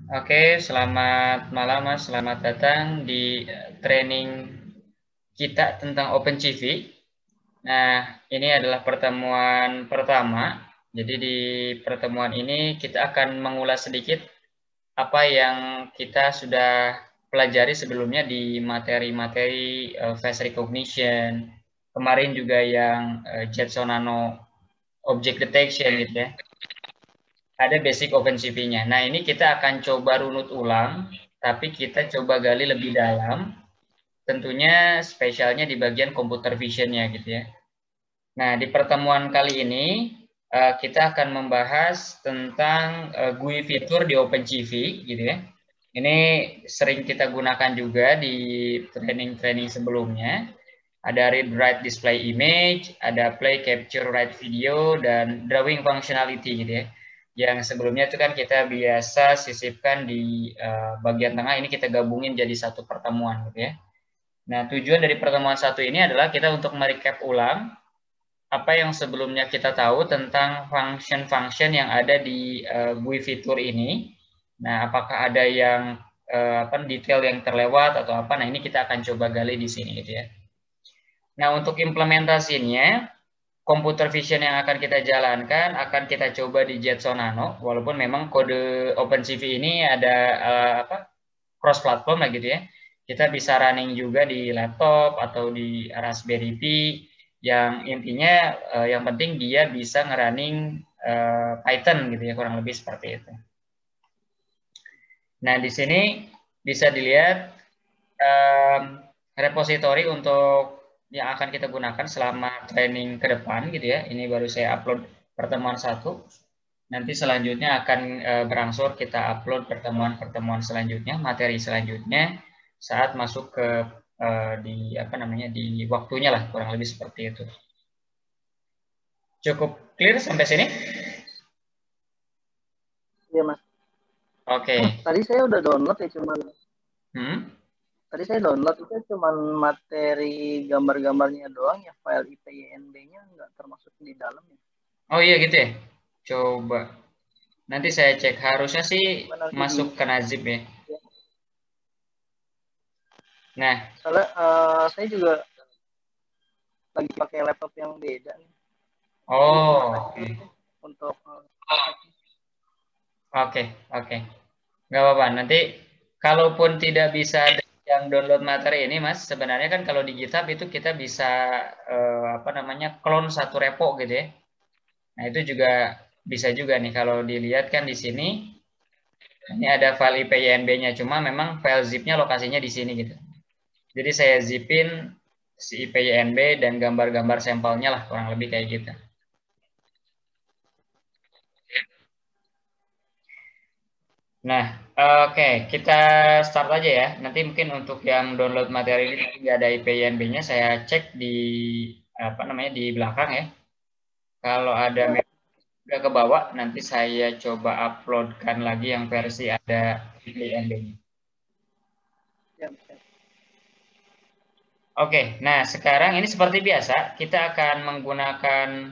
Oke, selamat malam Mas. Selamat datang di training kita tentang OpenCV. Nah, ini adalah pertemuan pertama. Jadi di pertemuan ini kita akan mengulas sedikit apa yang kita sudah pelajari sebelumnya di materi-materi face recognition. Kemarin juga yang Jetson Nano object detection gitu ya. Ada basic OpenCV-nya. Nah, ini kita akan coba runut ulang, tapi kita coba gali lebih dalam. Tentunya spesialnya di bagian computer vision-nya gitu ya. Nah, di pertemuan kali ini kita akan membahas tentang GUI fitur di OpenCV gitu ya. Ini sering kita gunakan juga di training-training sebelumnya. Ada read write display image, ada play capture write video, dan drawing functionality gitu ya. Yang sebelumnya itu kan kita biasa sisipkan di bagian tengah, ini kita gabungin jadi satu pertemuan gitu ya. Nah, tujuan dari pertemuan satu ini adalah kita untuk merecap ulang apa yang sebelumnya kita tahu tentang function-function yang ada di GUI fitur ini. Nah, apakah ada yang detail yang terlewat atau apa? Nah, ini kita akan coba gali di sini gitu ya. Nah, untuk implementasinya, computer vision yang akan kita jalankan akan kita coba di Jetson Nano, walaupun memang kode OpenCV ini ada cross platform lah gitu ya. Kita bisa running juga di laptop atau di Raspberry Pi, yang intinya yang penting dia bisa ngerunning Python gitu ya, kurang lebih seperti itu. Nah, di sini bisa dilihat repository untuk yang akan kita gunakan selama training ke depan gitu ya. Ini baru saya upload pertemuan satu. Nanti selanjutnya akan berangsur kita upload pertemuan-pertemuan selanjutnya, materi selanjutnya saat masuk ke di waktunya lah, kurang lebih seperti itu. Cukup clear sampai sini? Iya, Mas. Oke. Tadi saya udah download ya, cuman tadi saya download itu cuma materi gambar-gambarnya doang ya, file IPYNB-nya nggak termasuk di dalam ya. Oh iya gitu ya? Coba. Nanti saya cek, harusnya sih masuk ke Nazib ya. Nah, soalnya saya juga lagi pakai laptop yang beda nih. oh, untuk oke. Nggak apa-apa. Nanti kalaupun tidak bisa yang download materi ini, Mas, sebenarnya kan kalau di GitHub itu kita bisa clone satu repo gitu ya. Nah, itu juga bisa juga nih kalau dilihat kan di sini ini ada file IPYNB-nya, cuma memang file zip-nya lokasinya di sini gitu. Jadi saya zipin si IPYNB dan gambar-gambar sampelnya lah, kurang lebih kayak gitu. Nah, oke, kita start aja ya. Nanti mungkin untuk yang download materi ini nggak ada IPYNB-nya, saya cek di di belakang ya. Kalau ada udah ke bawah, nanti saya coba uploadkan lagi yang versi ada IPYNB-nya. Oke, nah sekarang ini seperti biasa, kita akan menggunakan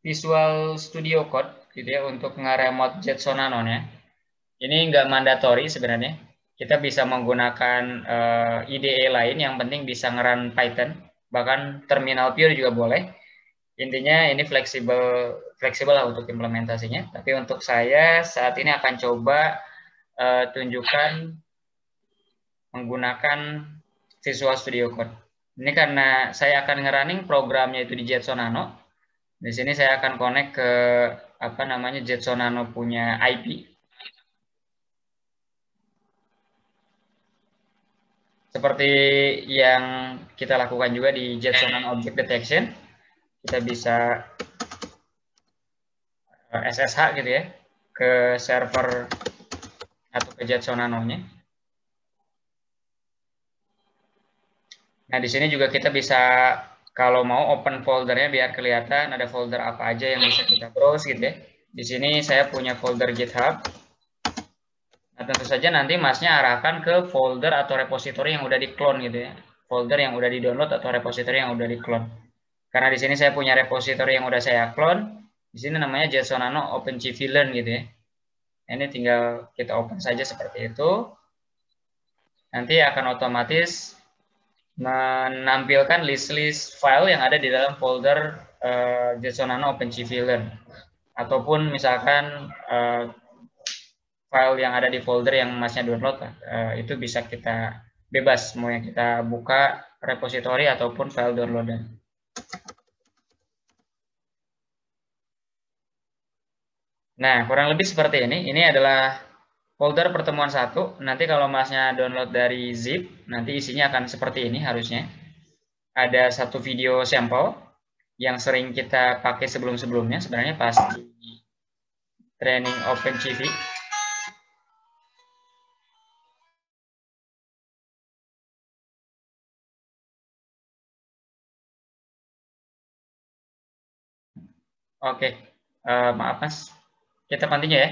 Visual Studio Code gitu ya untuk nge-remote Jetson Nano ya. Ini nggak mandatori sebenarnya. Kita bisa menggunakan IDE lain, yang penting bisa ngeran Python, bahkan terminal pure juga boleh. Intinya ini fleksibel lah untuk implementasinya. Tapi untuk saya saat ini akan coba tunjukkan menggunakan Visual Studio Code. Ini karena saya akan ngerunning programnya itu di Jetson Nano. Di sini saya akan connect ke Jetson Nano punya IP. Seperti yang kita lakukan juga di Jetson Nano Object Detection, kita bisa SSH gitu ya ke server atau ke Jetson Nano-nya. Nah, di sini juga kita bisa kalau mau open foldernya biar kelihatan ada folder apa aja yang bisa kita browse gitu ya. Di sini saya punya folder GitHub. Nah, tentu saja nanti Masnya arahkan ke folder atau repository yang udah di-clone gitu ya. Folder yang udah di-download atau repository yang udah di-clone. Karena di sini saya punya repository yang udah saya clone. Di sini namanya Jetson Nano OpenCV Learn gitu ya. Ini tinggal kita open saja seperti itu. Nanti akan otomatis menampilkan list-list file yang ada di dalam folder Jetson Nano OpenCV Learn. Ataupun misalkan file yang ada di folder yang masnya download, itu bisa kita bebas, mau yang kita buka repository ataupun file downloadan. Nah, kurang lebih seperti ini. Ini adalah folder pertemuan 1. Nanti kalau masnya download dari zip, nanti isinya akan seperti ini harusnya. Ada satu video sampel yang sering kita pakai sebelum-sebelumnya, sebenarnya pas di training OpenCV. Oke, maaf Mas. Kita continue ya.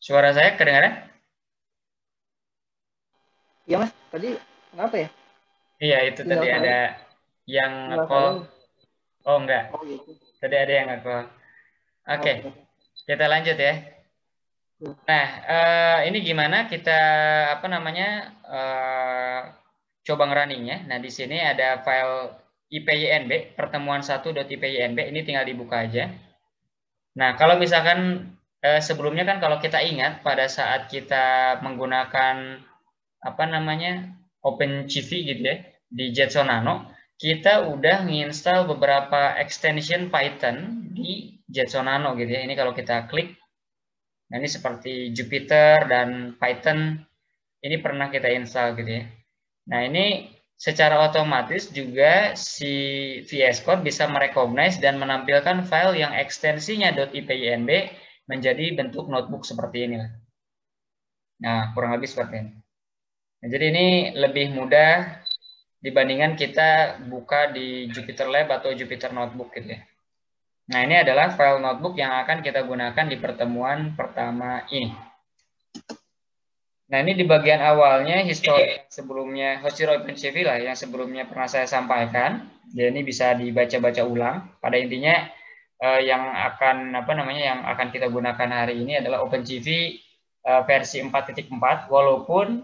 Suara saya kedengaran? Iya Mas, tadi kenapa ya? Iya, itu tadi ada yang nge-call. Oh enggak. Oh gitu. Tadi ada yang nge-call. Oke, kita lanjut ya. Nah, ini gimana kita coba ngerunning-nya. Nah, di sini ada file IPYNB, pertemuan 1.ipynb, ini tinggal dibuka aja. Nah, kalau misalkan sebelumnya kan kalau kita ingat pada saat kita menggunakan OpenCV gitu ya di Jetson Nano, kita udah menginstal beberapa extension Python di Jetson Nano gitu ya. Ini kalau kita klik, nah ini seperti Jupyter dan Python, ini pernah kita install gitu ya. Nah, ini secara otomatis juga si VS Code bisa merecognize dan menampilkan file yang ekstensinya .ipynb menjadi bentuk notebook seperti ini. Nah, kurang lebih seperti ini. Nah, jadi ini lebih mudah dibandingkan kita buka di Jupyter Lab atau Jupyter Notebook gitu ya. Nah, ini adalah file notebook yang akan kita gunakan di pertemuan pertama ini. Nah, ini di bagian awalnya history sebelumnya, history OpenCV lah yang sebelumnya pernah saya sampaikan. Jadi ini bisa dibaca-baca ulang. Pada intinya yang akan kita gunakan hari ini adalah OpenCV versi 4.4, walaupun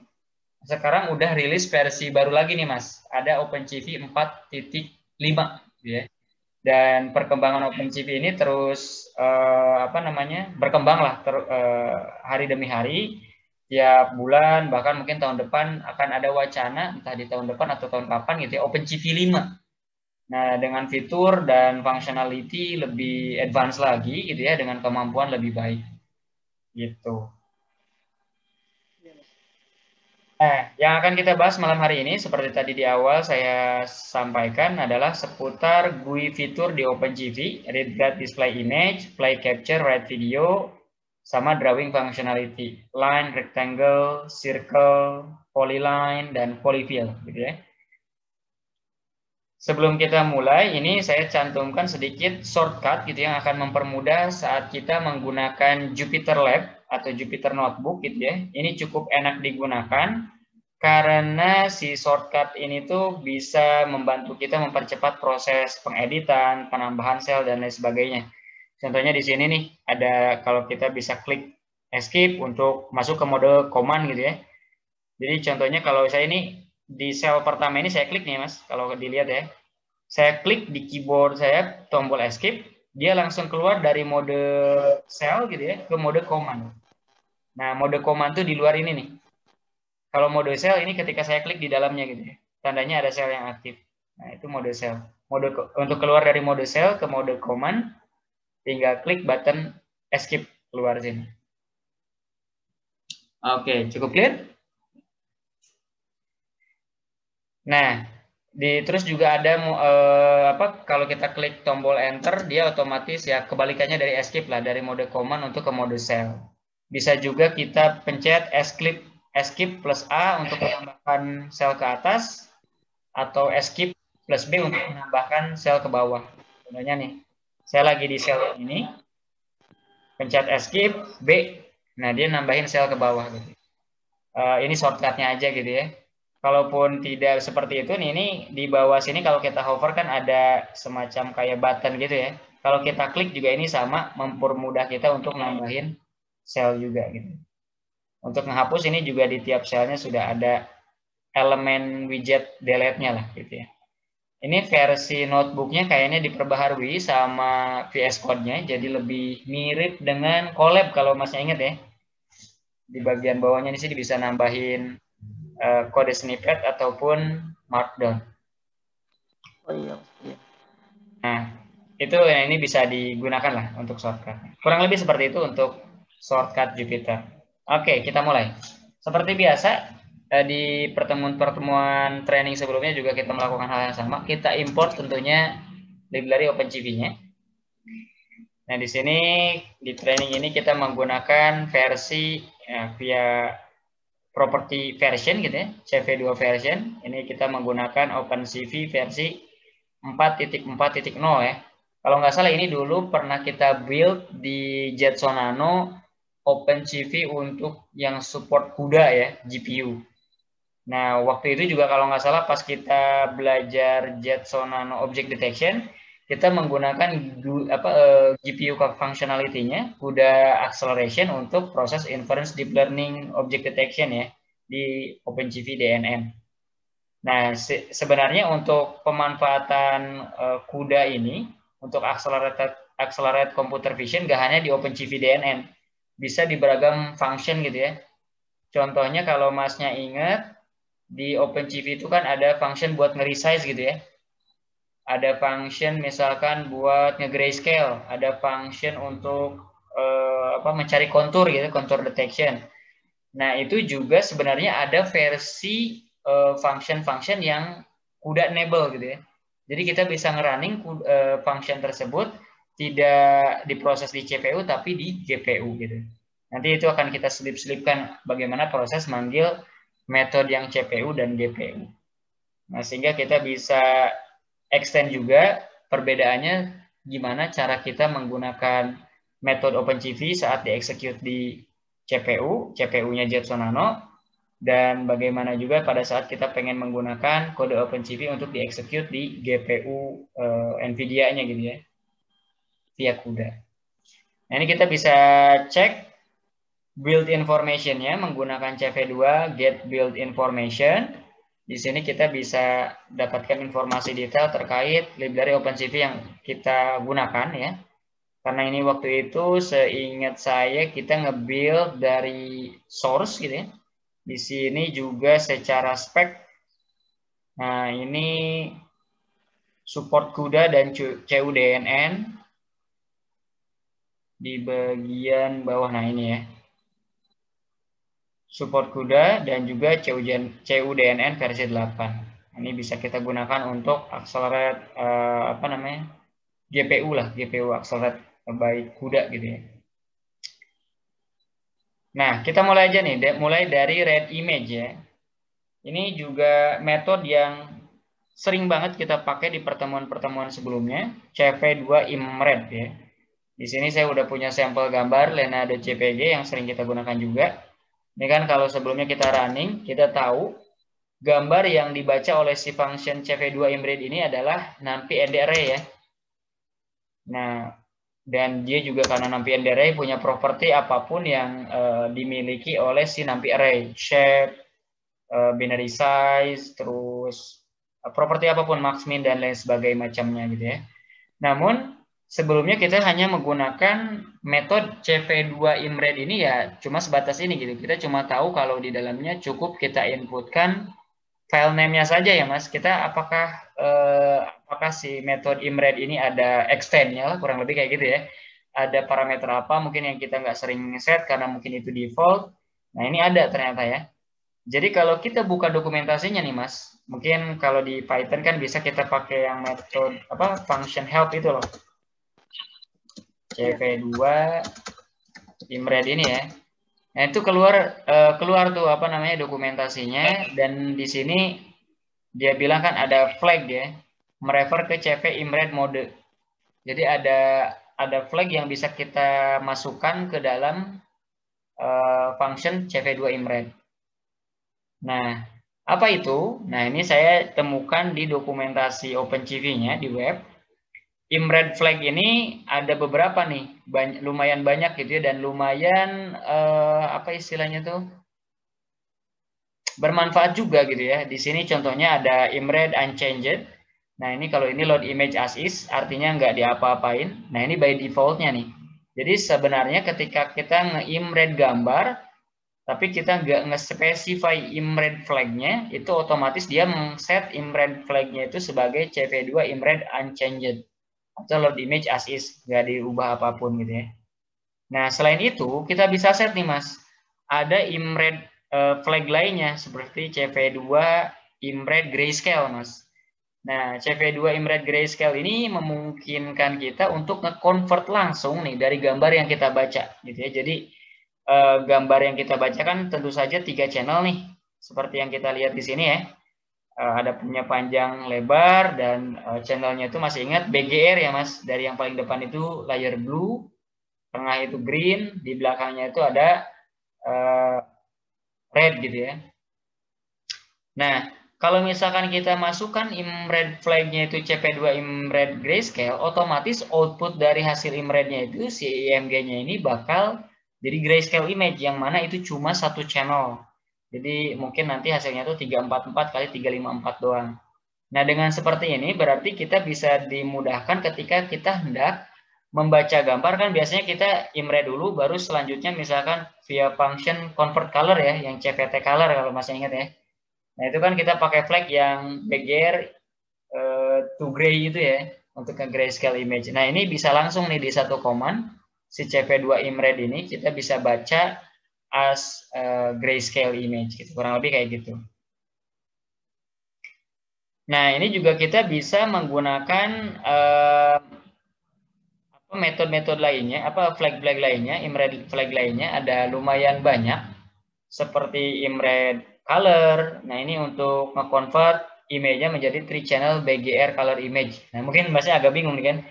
sekarang udah rilis versi baru lagi nih Mas. Ada OpenCV 4.5 ya. Dan perkembangan OpenCV ini terus berkembang lah hari demi hari. Tiap bulan, bahkan mungkin tahun depan akan ada wacana, entah di tahun depan atau tahun kapan gitu ya, OpenCV 5. Nah, dengan fitur dan functionality lebih advance lagi gitu ya, dengan kemampuan lebih baik. Gitu. Nah, yang akan kita bahas malam hari ini, seperti tadi di awal saya sampaikan, adalah seputar GUI fitur di OpenCV, Read Write Display Image, Play Capture Write Video, sama drawing functionality, line, rectangle, circle, polyline, dan polyfill, gitu ya. Sebelum kita mulai, ini saya cantumkan sedikit shortcut gitu yang akan mempermudah saat kita menggunakan Jupyter Lab atau Jupyter Notebook gitu ya. Ini cukup enak digunakan karena si shortcut ini tuh bisa membantu kita mempercepat proses pengeditan, penambahan sel dan lain sebagainya. Contohnya di sini nih ada, kalau kita bisa klik escape untuk masuk ke mode command gitu ya. Jadi contohnya kalau saya ini di sel pertama ini saya klik nih Mas, kalau dilihat ya. Saya klik di keyboard saya tombol escape, dia langsung keluar dari mode sel gitu ya ke mode command. Nah, mode command tuh di luar ini nih. Kalau mode sel ini ketika saya klik di dalamnya gitu ya. Tandanya ada sel yang aktif. Nah, itu mode sel. Untuk keluar dari mode sel ke mode command, tinggal klik button escape keluar sini. Oke, cukup clear? Nah, terus juga ada kalau kita klik tombol enter, dia otomatis ya kebalikannya dari escape lah, dari mode command untuk ke mode cell. Bisa juga kita pencet escape plus A untuk menambahkan sel ke atas, atau escape plus B untuk menambahkan sel ke bawah. Contohnya nih, saya lagi di sel ini, pencet escape B, nah dia nambahin sel ke bawah gitu. Ini shortcutnya aja gitu ya. Kalaupun tidak seperti itu nih, ini di bawah sini kalau kita hover kan ada semacam kayak button gitu ya. Kalau kita klik juga ini sama, mempermudah kita untuk nambahin sel juga gitu. Untuk menghapus ini juga di tiap selnya sudah ada elemen widget delete-nya lah gitu ya. Ini versi notebooknya kayaknya diperbaharui sama VS Code-nya, jadi lebih mirip dengan Colab kalau masnya ingat ya. Di bagian bawahnya ini sih bisa nambahin kode snippet ataupun markdown. Oh iya. Nah, itu ini bisa digunakan lah untuk shortcut. Kurang lebih seperti itu untuk shortcut Jupyter. Oke, kita mulai. Seperti biasa, di pertemuan-pertemuan training sebelumnya juga kita melakukan hal yang sama. Kita import tentunya library OpenCV-nya. Nah, di sini di training ini kita menggunakan versi via property version gitu ya, CV2 version. Ini kita menggunakan OpenCV versi 4.4.0 ya. Kalau nggak salah ini dulu pernah kita build di Jetson Nano OpenCV untuk yang support CUDA ya, GPU. Nah, waktu itu juga kalau nggak salah pas kita belajar Jetson Nano Object Detection, kita menggunakan GPU functionality-nya, CUDA acceleration untuk proses inference deep learning object detection ya di OpenCV DNN. Nah, sebenarnya untuk pemanfaatan CUDA ini untuk accelerated computer vision gak hanya di OpenCV DNN, bisa di beragam function gitu ya. Contohnya kalau masnya ingat di OpenCV itu kan ada function buat nge-resize gitu ya. Ada function misalkan buat nge-grayscale, ada function untuk mencari kontur gitu, contour detection. Nah, itu juga sebenarnya ada versi function-function yang CUDA enable gitu ya. Jadi kita bisa ngerunning function tersebut tidak diproses di CPU tapi di GPU gitu. Nanti itu akan kita selip-selipkan bagaimana proses manggil metode yang CPU dan GPU. Nah, sehingga kita bisa extend juga perbedaannya gimana cara kita menggunakan metode OpenCV saat di-execute di CPU, CPU-nya Jetson Nano, dan bagaimana juga pada saat kita pengen menggunakan kode OpenCV untuk di-execute di GPU NVIDIA-nya gitu ya, via CUDA. Nah, ini kita bisa cek build information-nya menggunakan CV2 get build information. Di sini kita bisa dapatkan informasi detail terkait library OpenCV yang kita gunakan ya. Karena ini waktu itu seingat saya kita nge-build dari source gitu ya. Di sini juga secara spek. Nah, ini support CUDA dan CUDNN di bagian bawah. Nah, ini ya. Support CUDA dan juga CUDNN versi 8. Ini bisa kita gunakan untuk accelerate GPU lah, GPU accelerate by CUDA gitu ya. Nah, kita mulai aja nih, mulai dari read image ya. Ini juga metode yang sering banget kita pakai di pertemuan-pertemuan sebelumnya, CV2 imread ya. Di sini saya udah punya sampel gambar Lena.jpg yang sering kita gunakan juga. Ini kan kalau sebelumnya kita running, kita tahu gambar yang dibaca oleh si function CV2 imread ini adalah numpy and array ya. Nah, dan dia juga karena numpy and array punya properti apapun yang dimiliki oleh si numpy array, shape, binary size, terus properti apapun, max, min, dan lain sebagainya macamnya gitu ya. Namun, sebelumnya kita hanya menggunakan metode CV2 imread ini ya cuma sebatas ini gitu. Kita cuma tahu kalau di dalamnya cukup kita inputkan file name-nya saja ya Mas. Kita apakah si metode imread ini ada extend-nya kurang lebih kayak gitu ya. Ada parameter apa mungkin yang kita nggak sering set karena mungkin itu default. Nah, ini ada ternyata ya. Jadi kalau kita buka dokumentasinya nih Mas, mungkin kalau di Python kan bisa kita pakai yang metode function help itu loh. CV2 imread ini ya. Nah, itu keluar tuh dokumentasinya, dan di sini dia bilang kan ada flag ya, merefer ke CV imread mode. Jadi ada flag yang bisa kita masukkan ke dalam function CV2 imread. Nah, apa itu? Nah, ini saya temukan di dokumentasi OpenCV-nya di web. Imred flag ini ada beberapa nih, lumayan banyak gitu ya, dan lumayan apa istilahnya tuh, bermanfaat juga gitu ya. Di sini contohnya ada Imred unchanged. Nah ini kalau ini load image as is, artinya nggak diapa-apain. Nah ini by defaultnya nih. Jadi sebenarnya ketika kita nge-imred gambar, tapi kita nggak nge-specify imred flag-nya, itu otomatis dia men-set imred flag-nya itu sebagai CV2 imred unchanged. Atau load image as is, nggak diubah apapun gitu ya. Nah, selain itu, kita bisa set nih, Mas. Ada imred flag lainnya, seperti CV2 imred grayscale, Mas. Nah, CV2 imred grayscale ini memungkinkan kita untuk nge-convert langsung nih dari gambar yang kita baca, gitu ya. Jadi, gambar yang kita baca kan tentu saja 3 channel nih, seperti yang kita lihat di sini ya. Ada punya panjang lebar dan channelnya itu masih ingat BGR ya Mas, dari yang paling depan itu layer blue, tengah itu green, di belakangnya itu ada red gitu ya. Nah, kalau misalkan kita masukkan imred flag-nya itu CP2 imred grayscale, otomatis output dari hasil imrednya itu si IMG-nya ini bakal jadi grayscale image, yang mana itu cuma satu channel. Jadi mungkin nanti hasilnya itu 344 kali 354 doang. Nah, dengan seperti ini berarti kita bisa dimudahkan ketika kita hendak membaca gambar, kan biasanya kita imre dulu, baru selanjutnya misalkan via function convert color ya, yang CVT color kalau masih ingat ya. Nah, itu kan kita pakai flag yang BGR to gray gitu ya, untuk ke grayscale image. Nah, ini bisa langsung nih di satu command, si CV2 imred ini kita bisa baca as grayscale image gitu, kurang lebih kayak gitu. Nah, ini juga kita bisa menggunakan metode-metode lainnya, flag-flag lainnya, imred flag lainnya, ada lumayan banyak, seperti imred color. Nah, ini untuk nge-convert image-nya menjadi 3 channel BGR color image. Nah, mungkin masih agak bingung nih kan.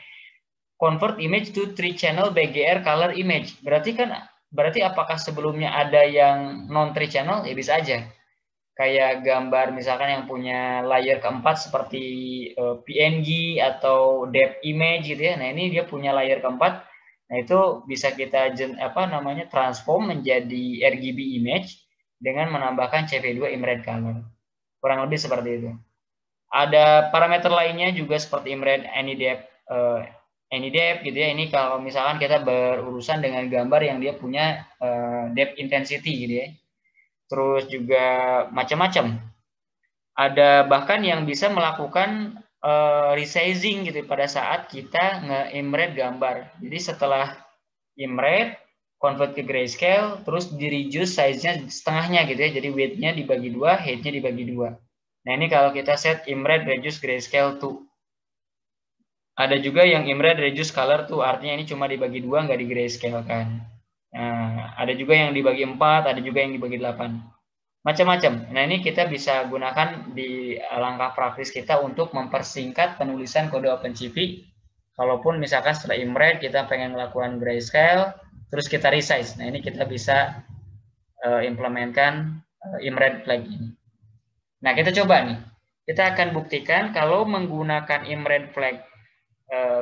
Convert image to 3 channel BGR color image. Berarti apakah sebelumnya ada yang non 3 channel? Ya bisa aja. Kayak gambar misalkan yang punya layer keempat seperti PNG atau depth image gitu ya. Nah, ini dia punya layer keempat. Nah, itu bisa kita transform menjadi RGB image dengan menambahkan CV2 imred color. Kurang lebih seperti itu. Ada parameter lainnya juga seperti imred any depth gitu ya. Ini kalau misalkan kita berurusan dengan gambar yang dia punya depth intensity gitu ya. Terus juga macam-macam. Ada bahkan yang bisa melakukan resizing gitu pada saat kita nge-imred gambar. Jadi setelah imred, convert ke grayscale, terus di-reduce size-nya setengahnya gitu ya. Jadi width-nya dibagi 2, height-nya dibagi 2. Nah, ini kalau kita set imred reduce grayscale to. Ada juga yang imred reduce color to, artinya ini cuma dibagi 2, nggak di grayscale kan. Nah, ada juga yang dibagi 4, ada juga yang dibagi 8. Macam-macam. Nah, ini kita bisa gunakan di langkah praktis kita untuk mempersingkat penulisan kode OpenCV. Kalaupun misalkan setelah imred kita pengen melakukan grayscale, terus kita resize. Nah, ini kita bisa implementkan imred flag ini. Nah, kita coba nih. Kita akan buktikan kalau menggunakan imred flag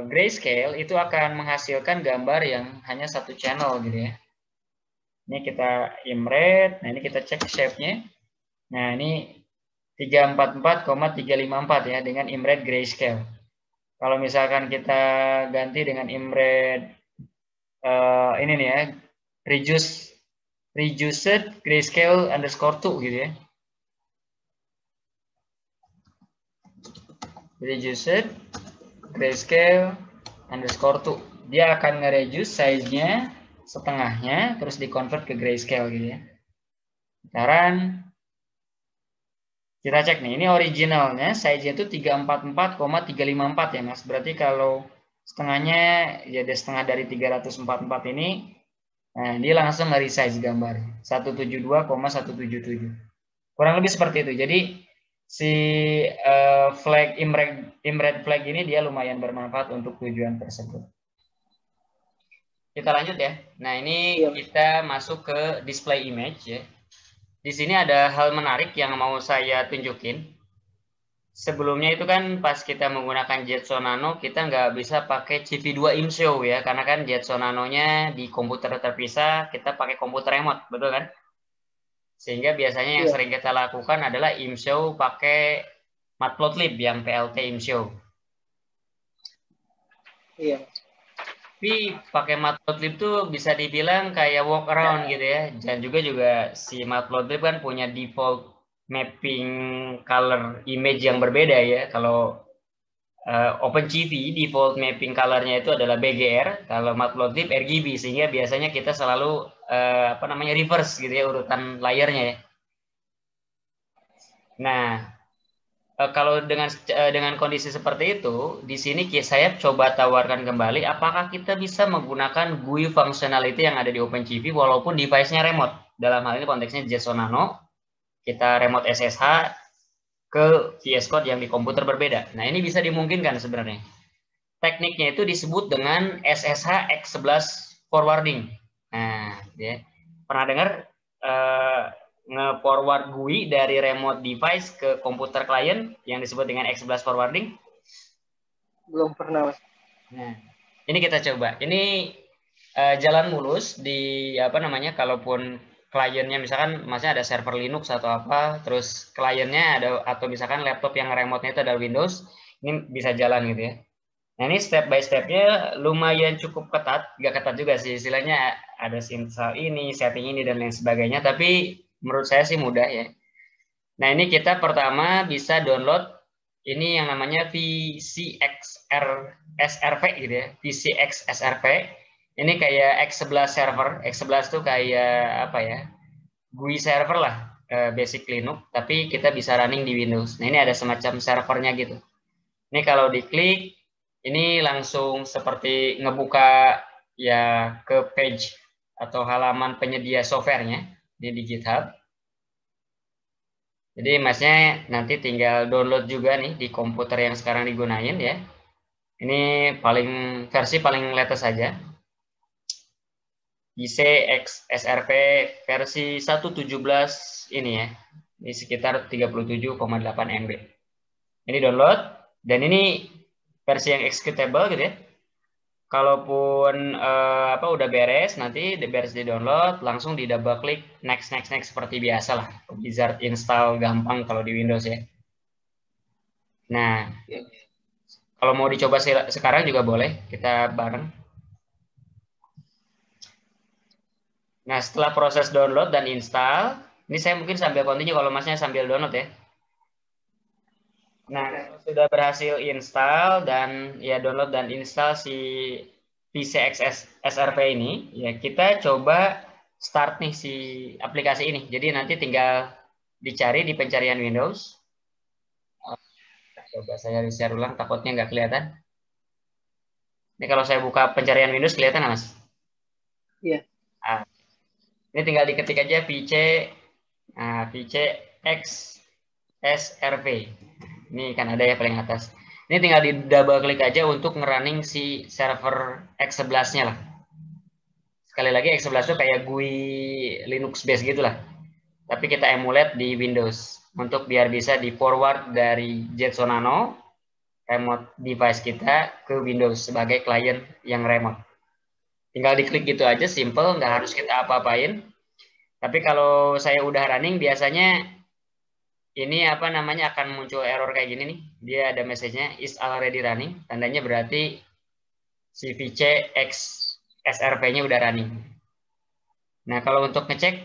grayscale itu akan menghasilkan gambar yang hanya satu channel gitu ya. Ini kita imred, nah ini kita cek shape-nya. Nah, ini 344,354 ya dengan imred grayscale. Kalau misalkan kita ganti dengan imred ini nih ya, reduced grayscale underscore 2 gitu ya. Reduced grayscale underscore 2. Dia akan nge-reduce size-nya setengahnya, terus di-convert ke grayscale gitu ya. Sekarang kita cek nih, ini originalnya size-nya itu 344,354 ya Mas. Berarti kalau setengahnya jadi setengah dari 344 ini, nah dia langsung nge-resize gambar 172,177. Kurang lebih seperti itu. Jadi si flag imred flag ini dia lumayan bermanfaat untuk tujuan tersebut. Kita lanjut ya. Nah, ini kita masuk ke display image ya. Di sini ada hal menarik yang mau saya tunjukin. sebelumnya itu kan pas kita menggunakan Jetson Nano, kita nggak bisa pakai CV2 IMSIO ya, karena kan Jetson Nano-nya di komputer terpisah, kita pakai komputer remote, betul kan? Sehingga biasanya yang sering kita lakukan adalah IMSIO pakai Matplotlib yang PLT IMSIO. Iya. Tapi pakai Matplotlib tuh bisa dibilang kayak walk around gitu ya. Dan juga si Matplotlib kan punya default mapping color image yang berbeda ya. Kalau OpenCV default mapping colornya itu adalah BGR, kalau Matplotlib RGB, sehingga biasanya kita selalu reverse gitu ya urutan layernya ya. Nah, kalau dengan kondisi seperti itu, di sini saya coba tawarkan kembali, apakah kita bisa menggunakan GUI functionality yang ada di OpenCV walaupun device-nya remote. Dalam hal ini konteksnya Jetson Nano, kita remote SSH ke VS Code yang di komputer berbeda. Nah, ini bisa dimungkinkan sebenarnya. Tekniknya itu disebut dengan SSH X11 forwarding. Nah, ya. Pernah dengar nge-forward GUI dari remote device ke komputer klien yang disebut dengan X11 forwarding? Belum pernah, Mas. Nah, ini kita coba. Ini jalan mulus di kalaupun kliennya misalkan masnya ada server Linux atau apa, terus kliennya ada atau misalkan laptop yang remote-nya itu ada Windows, ini bisa jalan gitu ya. Nah, ini step by step-nya lumayan cukup ketat, gak ketat juga sih, istilahnya ada install ini, setting ini, dan lain sebagainya, tapi menurut saya sih mudah ya. Nah, ini kita pertama bisa download ini yang namanya VCX-SRV gitu ya, VCX-SRV. Ini kayak X11 server, X11 tuh kayak apa ya, GUI server lah, basic Linux, tapi kita bisa running di Windows. Nah, ini ada semacam servernya gitu. Ini kalau diklik, ini langsung seperti ngebuka ya ke page atau halaman penyedia softwarenya di GitHub. Jadi masnya nanti tinggal download juga nih di komputer yang sekarang digunain ya. Ini versi paling latest saja. IC SRP versi 1.17 ini ya. Ini sekitar 37,8 MB. Ini download dan ini versi yang executable gitu ya. Kalaupun udah beres, nanti beres di download, langsung di double klik next seperti biasa lah. Wizard install gampang kalau di Windows ya. Nah, kalau mau dicoba sekarang juga boleh, kita bareng. Nah, setelah proses download dan install, ini saya mungkin sambil continue kalau masnya sambil download ya. Nah, sudah berhasil install dan ya download dan install si VCX SRP ini, ya kita coba start nih si aplikasi ini. Jadi nanti tinggal dicari di pencarian Windows. Coba saya share ulang, takutnya nggak kelihatan. Ini kalau saya buka pencarian Windows kelihatan nggak, Mas? Iya. Ini tinggal diketik aja VCX SRP. Ini kan ada ya paling atas. Ini tinggal di double klik aja untuk ngerunning si server X11-nya lah. Sekali lagi X11 itu kayak GUI Linux base gitu lah. Tapi kita emulate di Windows untuk biar bisa di forward dari Jetson Nano remote device kita ke Windows sebagai klien yang remote. Tinggal diklik gitu aja, simple, nggak harus kita apa-apain. Tapi kalau saya udah running biasanya ini akan muncul error kayak gini nih. Dia ada message-nya is already running, tandanya berarti si VCX SRP-nya udah running. Nah, kalau untuk ngecek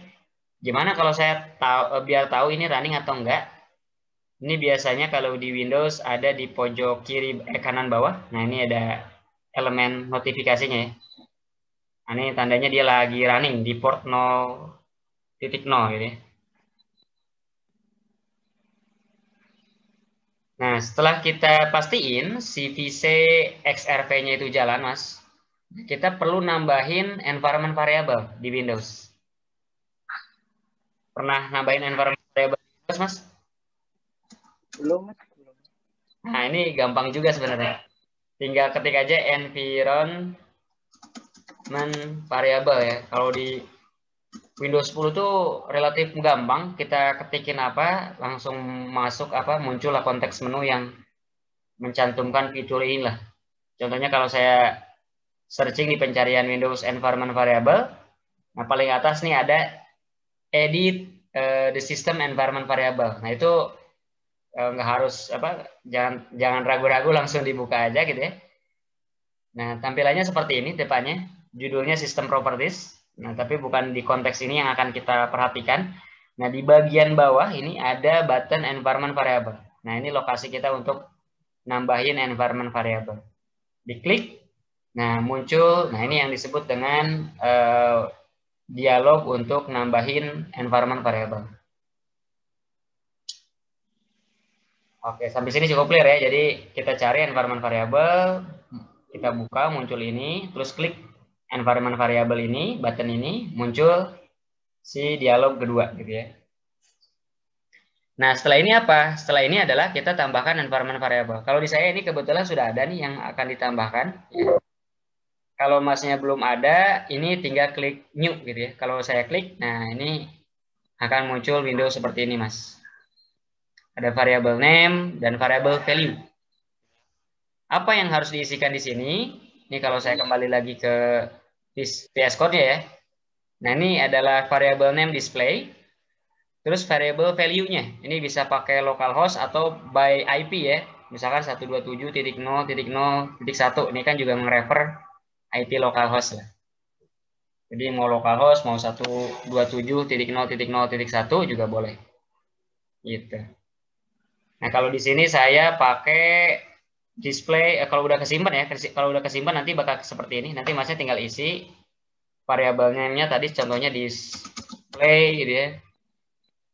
gimana kalau saya biar tahu ini running atau enggak? Ini biasanya kalau di Windows ada di pojok kiri kanan bawah. Nah, ini ada elemen notifikasinya ya. Nah, ini tandanya dia lagi running di port 0.0 gitu ya. Nah, setelah kita pastiin si VC XRP-nya itu jalan, Mas, kita perlu nambahin environment variable di Windows. Pernah nambahin environment variable di Windows, Mas? Belum, Mas. Nah, ini gampang juga sebenarnya. Tinggal ketik aja environment variable ya. Kalau di Windows 10 tuh relatif gampang, kita ketikin apa, langsung masuk apa, muncullah konteks menu yang mencantumkan fitur inilah. Contohnya kalau saya searching di pencarian Windows Environment Variable, nah paling atas nih ada edit the system environment variable. Nah itu nggak harus apa, jangan ragu-ragu, langsung dibuka aja gitu ya. Nah tampilannya seperti ini depannya, judulnya System Properties. Nah tapi bukan di konteks ini yang akan kita perhatikan. Nah di bagian bawah ini ada button environment variable. Nah ini lokasi kita untuk nambahin environment variable. Diklik, nah muncul, nah ini yang disebut dengan dialog untuk nambahin environment variable. Oke, sampai sini cukup clear ya. Jadi kita cari environment variable, kita buka, muncul ini, terus klik environment variable ini, button ini, muncul si dialog kedua gitu ya. Nah, setelah ini apa? Setelah ini adalah kita tambahkan environment variable. Kalau di saya ini kebetulan sudah ada nih yang akan ditambahkan. Kalau masnya belum ada, ini tinggal klik new gitu ya. Kalau saya klik, nah ini akan muncul Windows seperti ini, Mas. Ada variable name dan variable value. Apa yang harus diisikan di sini? Ini kalau saya kembali lagi ke VS Code-nya ya. Nah, ini adalah variable name display. Terus variable value-nya, ini bisa pakai localhost atau by IP ya. Misalkan 127.0.0.1, ini kan juga nge-refer IP localhost lah. Jadi mau localhost, mau 127.0.0.1 juga boleh. Gitu. Nah, kalau di sini saya pakai display, kalau udah kesimpan ya, kalau udah kesimpan nanti bakal seperti ini. Nanti masnya tinggal isi variable name-nya tadi, contohnya display gitu ya.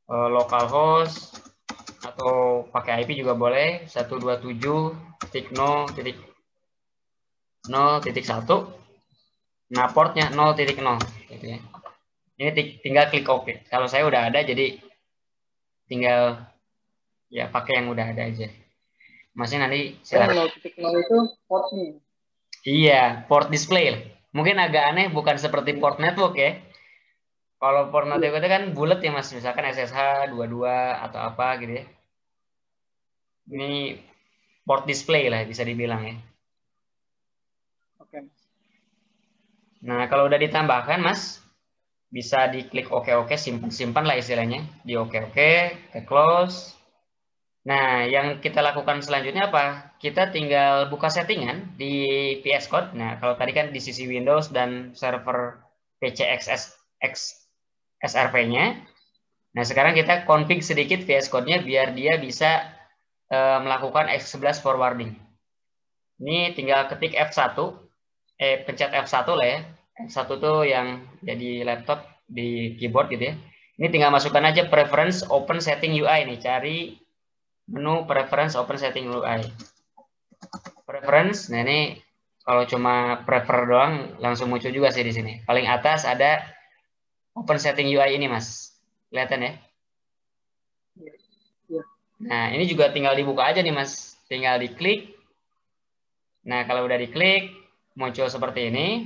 Localhost atau pakai IP juga boleh 127.0.0.1. Nah portnya 0.0 gitu ya. Ini tinggal klik OK. Kalau saya udah ada jadi tinggal ya pakai yang udah ada aja. Masnya nanti silakan. 0.0 itu portnya. Iya, port display. Mungkin agak aneh, bukan seperti port network ya. Kalau port network itu kan bulat ya Mas, misalkan SSH 22 atau apa gitu ya. Ini port display lah bisa dibilang ya. Oke. Nah, kalau udah ditambahkan Mas, bisa diklik OK, simpan lah istilahnya. Di OK, ke close. Nah, yang kita lakukan selanjutnya apa? Kita tinggal buka settingan di VS Code. Nah, kalau tadi kan di sisi Windows dan server PCXSRP-nya. Nah, sekarang kita config sedikit VS Code-nya biar dia bisa melakukan X11 forwarding. Ini tinggal ketik F1, pencet F1 lah ya. F1 tuh yang jadi laptop di keyboard gitu ya. Ini tinggal masukkan aja preference open setting UI nih, cari menu preference open setting UI. Preference, nah ini kalau cuma prefer doang langsung muncul juga sih di sini. Paling atas ada open setting UI ini Mas. Kelihatan ya? Nah, ini juga tinggal dibuka aja nih Mas. Tinggal diklik. Nah, kalau udah diklik muncul seperti ini.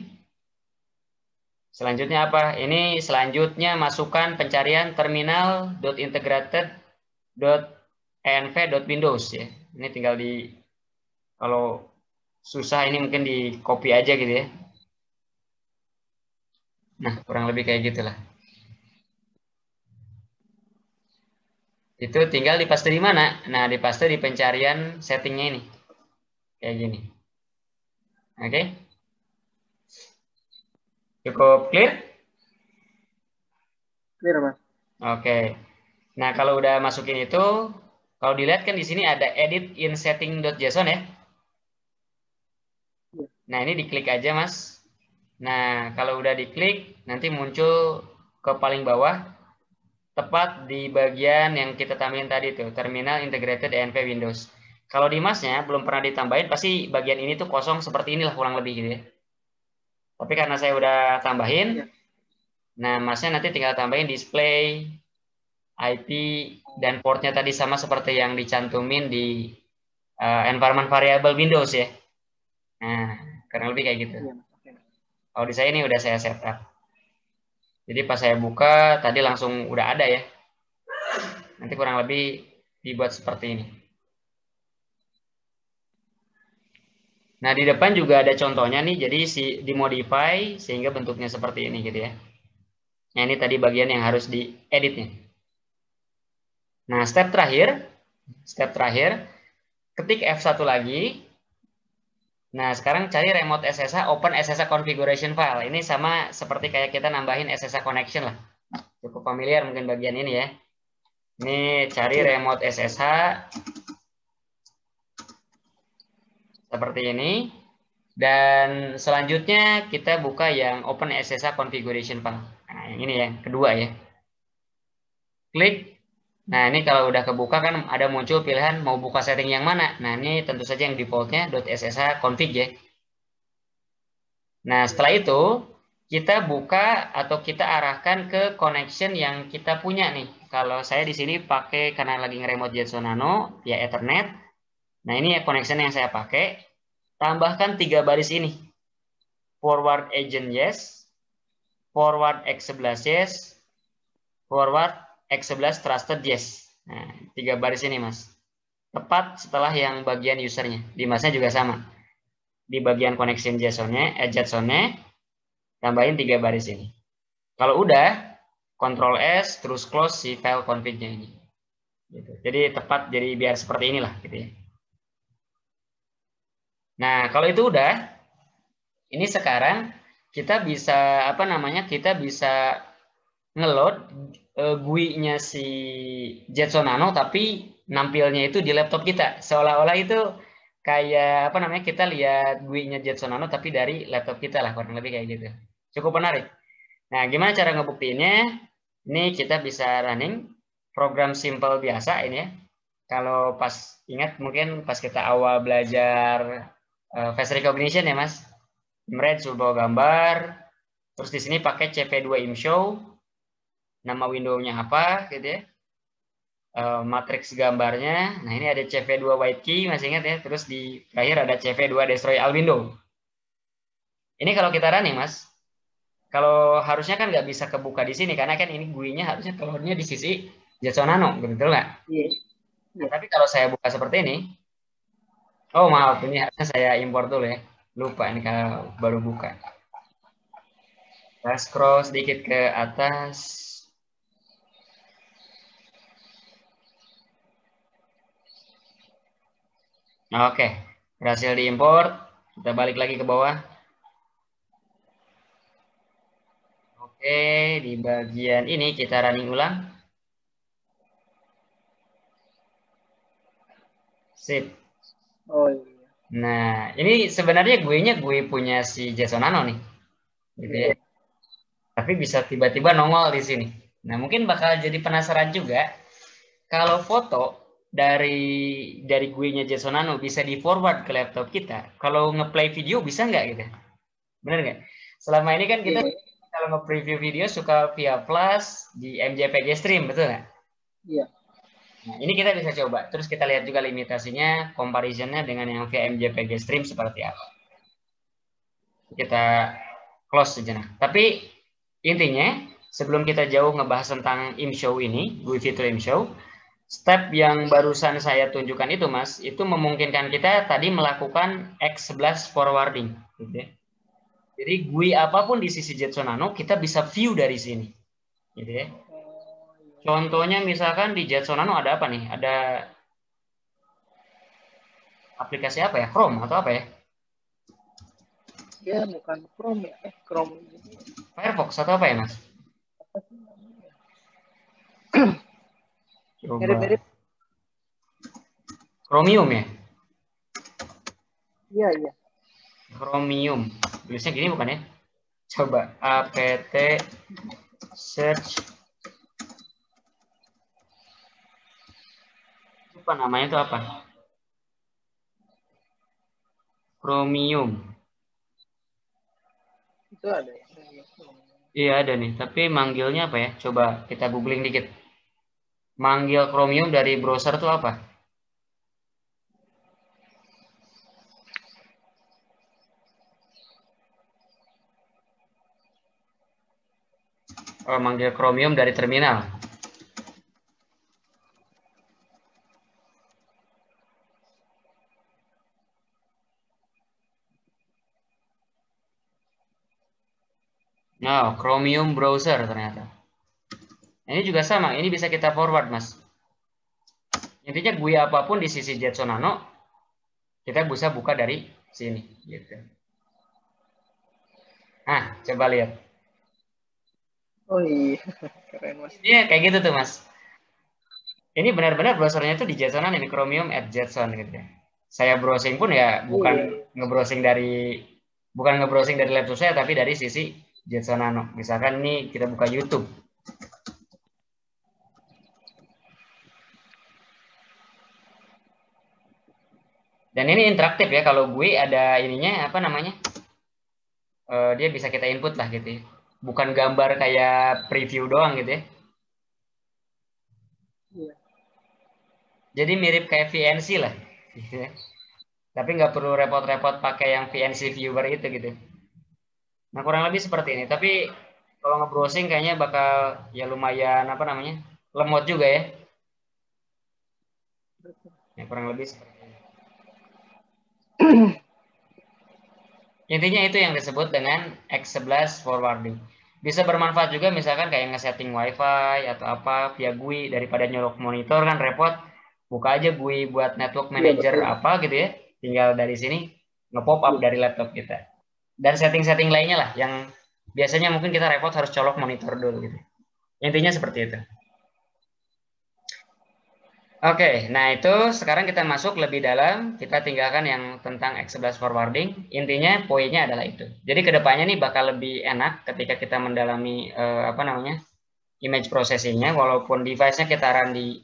Selanjutnya apa? Ini selanjutnya masukkan pencarian terminal.integrated.env.windows ya. Ini tinggal di, kalau susah ini mungkin di copy aja gitu ya. Nah, kurang lebih kayak gitulah. Itu tinggal dipaste di mana? Nah, dipaste di pencarian settingnya ini. Kayak gini. Oke. Cukup clear? Clear, Mas. Oke. Nah, kalau udah masukin itu, kalau dilihat kan di sini ada edit in setting.json ya. Nah, ini diklik aja, Mas. Nah, kalau udah diklik, nanti muncul ke paling bawah, tepat di bagian yang kita tambahin tadi tuh, Terminal Integrated ENV Windows. Kalau di Masnya belum pernah ditambahin, pasti bagian ini tuh kosong seperti inilah kurang lebih gitu ya. Tapi karena saya udah tambahin, nah Masnya nanti tinggal tambahin display, IP, dan portnya tadi sama seperti yang dicantumin di environment variable Windows ya. Nah, kurang lebih kayak gitu. Kalau di saya ini udah saya setup. Jadi pas saya buka tadi langsung udah ada ya. Nanti kurang lebih dibuat seperti ini. Nah, di depan juga ada contohnya nih, jadi dimodify sehingga bentuknya seperti ini gitu ya. Nah, ini tadi bagian yang harus dieditnya. Nah, step terakhir, ketik F1 lagi. Nah, sekarang cari remote SSH, open SSH configuration file. Ini sama seperti kayak kita nambahin SSH connection lah. Cukup familiar mungkin bagian ini ya. Ini cari remote SSH seperti ini. Dan selanjutnya kita buka yang Open SSH Configuration File. Nah, yang ini yang kedua ya. Klik. Nah, ini kalau udah kebuka kan ada muncul pilihan mau buka setting yang mana. Nah, ini tentu saja yang defaultnya .ssh config ya. Nah, setelah itu kita buka atau kita arahkan ke connection yang kita punya nih. Kalau saya di sini pakai karena lagi nge-remote Jetson Nano via Ethernet. Nah, ini ya connection yang saya pakai. Tambahkan 3 baris ini. Forward agent yes, forward X11 yes, forward X11 trusted yes. Nah, 3 baris ini mas. Tepat setelah yang bagian usernya. Di masnya juga sama. Di bagian connection JSON-nya, tambahin 3 baris ini. Kalau udah, Ctrl S, terus close si file config-nya ini. Gitu. Jadi tepat, jadi biar seperti inilah gitu ya. Nah, kalau itu udah, ini sekarang kita bisa apa namanya? Kita bisa ngeload GUI-nya si Jetson Nano tapi nampilnya itu di laptop kita. Seolah-olah itu kayak apa namanya? Kita lihat GUI-nya Jetson Nano tapi dari laptop kita lah, kurang lebih kayak gitu. Cukup menarik. Nah, gimana cara ngebuktiinnya? Ini kita bisa running program simple biasa ini ya. Kalau pas ingat mungkin pas kita awal belajar face recognition ya, Mas. Mred suruh bawa gambar, terus di sini pakai CV2 ImShow, nama window-nya apa gitu ya, matriks gambarnya. Nah, ini ada CV2 white key, masih ingat ya, terus di terakhir ada CV2 destroy all window. Ini kalau kita running mas, kalau harusnya kan nggak bisa kebuka di sini karena kan ini GUI-nya harusnya keluarnya di sisi Jetson Nano, betul nggak? Iya. Nah, tapi kalau saya buka seperti ini, oh maaf, ini harusnya saya import dulu ya, lupa ini kalau baru buka. Kita scroll sedikit ke atas. Oke, berhasil diimport. Kita balik lagi ke bawah. Oke, di bagian ini kita running ulang. Sip. Oh iya. Nah, ini sebenarnya gue punya si Jason Nano nih. Gitu ya. Tapi bisa tiba-tiba nongol di sini. Nah, mungkin bakal jadi penasaran juga kalau foto dari gue-nya Jason Nano bisa di-forward ke laptop kita. Kalau nge-play video bisa nggak gitu? Bener nggak? Selama ini kan kita kalau nge-preview video suka via flash di MJPG stream, betul nggak? Iya. Nah, ini kita bisa coba. Terus kita lihat juga limitasinya, comparison-nya dengan yang via MJPG stream seperti apa. Kita close sejenak. Tapi intinya, sebelum kita jauh ngebahas tentang ImShow ini, GUI fitur ImShow, step yang barusan saya tunjukkan itu, Mas, itu memungkinkan kita tadi melakukan X11 forwarding. Gitu ya. Jadi GUI apapun di sisi Jetson Nano, kita bisa view dari sini. Gitu ya. Contohnya misalkan di Jetson Nano ada apa nih? Ada aplikasi apa ya? Chrome atau apa ya? Ya bukan Chrome ya. Chrome ini. Firefox atau apa ya, Mas? Apa sih namanya? Coba. Mirip-mirip. Chromium ya? Iya, iya. Chromium. Tulisnya gini bukan ya? Coba apt search. Lupa namanya itu apa? Chromium. Itu ada ya. Iya ada nih, tapi manggilnya apa ya? Coba kita googling dikit. Manggil Chromium dari browser itu apa? manggil Chromium dari terminal. Nah, Chromium browser ternyata. Ini juga sama, ini bisa kita forward, Mas. Intinya GUI apapun di sisi Jetson Nano, kita bisa buka dari sini. Gitu. Nah, coba lihat. Oh iya, keren Mas. Iya, kayak gitu tuh, Mas. Ini benar-benar browsernya itu di Jetson Nano, ini Chromium @jetson gitu ya. Saya browsing pun ya bukan nge-browsing dari laptop saya, tapi dari sisi Jetson Nano. Misalkan ini kita buka YouTube. Dan ini interaktif ya, kalau gue ada ininya apa namanya, dia bisa kita input lah gitu ya. Bukan gambar kayak preview doang gitu ya. Iya. Jadi mirip kayak VNC lah. Gitu ya. Tapi nggak perlu repot-repot pakai yang VNC viewer itu gitu. Nah kurang lebih seperti ini. Tapi kalau nge-browsing kayaknya bakal ya lumayan apa namanya, lemot juga ya. Ya kurang lebih seperti ini. Intinya itu yang disebut dengan X11 forwarding. Bisa bermanfaat juga misalkan kayak nge-setting wifi atau apa via GUI, daripada nyolok monitor kan repot. Buka aja GUI buat network manager apa gitu ya. Tinggal dari sini nge-pop up dari laptop kita. Dan setting-setting lainnya lah yang biasanya mungkin kita repot harus colok monitor dulu gitu. Intinya seperti itu. Oke, nah itu sekarang kita masuk lebih dalam, kita tinggalkan yang tentang X11 forwarding. Intinya poinnya adalah itu. Jadi kedepannya nih bakal lebih enak ketika kita mendalami apa namanya image processingnya, walaupun device-nya kita run di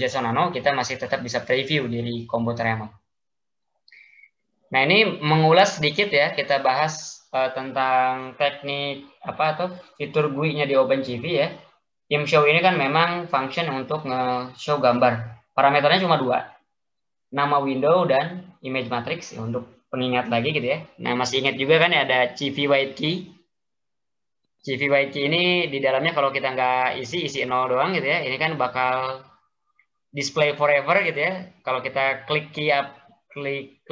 JSON Nano, kita masih tetap bisa preview di komputer remote. Nah ini mengulas sedikit ya, kita bahas tentang teknik apa atau fitur GUI-nya di OpenCV ya. ImShow ini kan memang function untuk nge-show gambar. Parameternya cuma 2. Nama window dan image matrix ya, untuk pengingat lagi gitu ya. Nah, masih ingat juga kan ya ada CV white key. CV white key ini di dalamnya kalau kita nggak isi 0 doang gitu ya. Ini kan bakal display forever gitu ya. Kalau kita klik key up, klik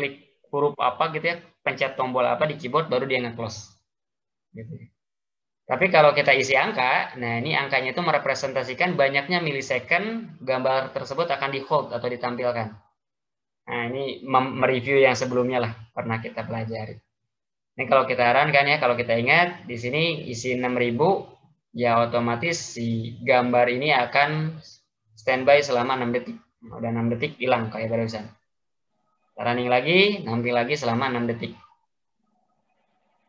huruf apa gitu ya, pencet tombol apa di keyboard baru dia nge-close. Gitu. Tapi kalau kita isi angka, nah ini angkanya itu merepresentasikan banyaknya milisecond gambar tersebut akan di hold atau ditampilkan. Nah ini mereview yang sebelumnya lah pernah kita pelajari. Ini kalau kita rankan ya, kalau kita ingat di sini isi 6000 ya otomatis si gambar ini akan standby selama 6 detik. Udah 6 detik hilang kayak barusan. Running lagi, nampil lagi selama 6 detik.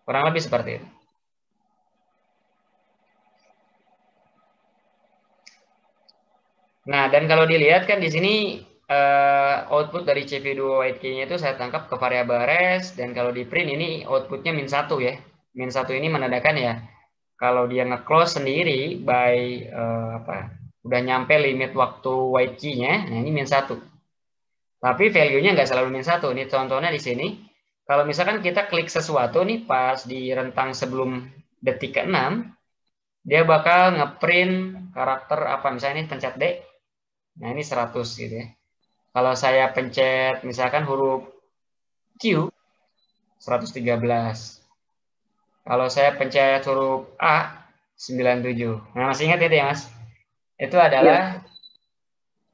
Kurang lebih seperti itu. Nah, dan kalau dilihat kan di sini output dari CV2 whitekey-nya itu saya tangkap ke variabel res, dan kalau di print ini outputnya -1 ya. -1 ini menandakan ya kalau dia nge-close sendiri by udah nyampe limit waktu whitekey-nya, nah ini -1. Tapi value-nya nggak selalu -1. Ini contohnya di sini. Kalau misalkan kita klik sesuatu nih pas di rentang sebelum detik ke-6, dia bakal ngeprint karakter apa, misalnya ini pencet D. Nah, ini 100 gitu ya. Kalau saya pencet misalkan huruf Q, 113. Kalau saya pencet huruf A, 97. Nah, masih ingat itu ya, Mas? Itu adalah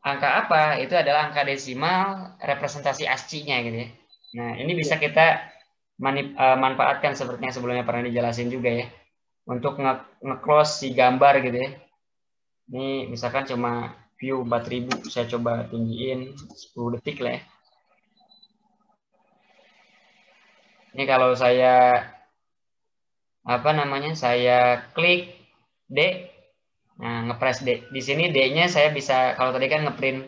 angka apa? Itu adalah angka desimal representasi ASCII-nya gitu ya. Nah, ini bisa kita manfaatkan seperti yang sebelumnya pernah dijelasin juga ya. Untuk nge-close si gambar gitu ya. Ini misalkan cuma view 4000, saya coba tinggiin 10 detik lah ya. Ini kalau saya apa namanya, saya klik D, nah ngepres D. Di sini D-nya saya bisa, kalau tadi kan ngeprint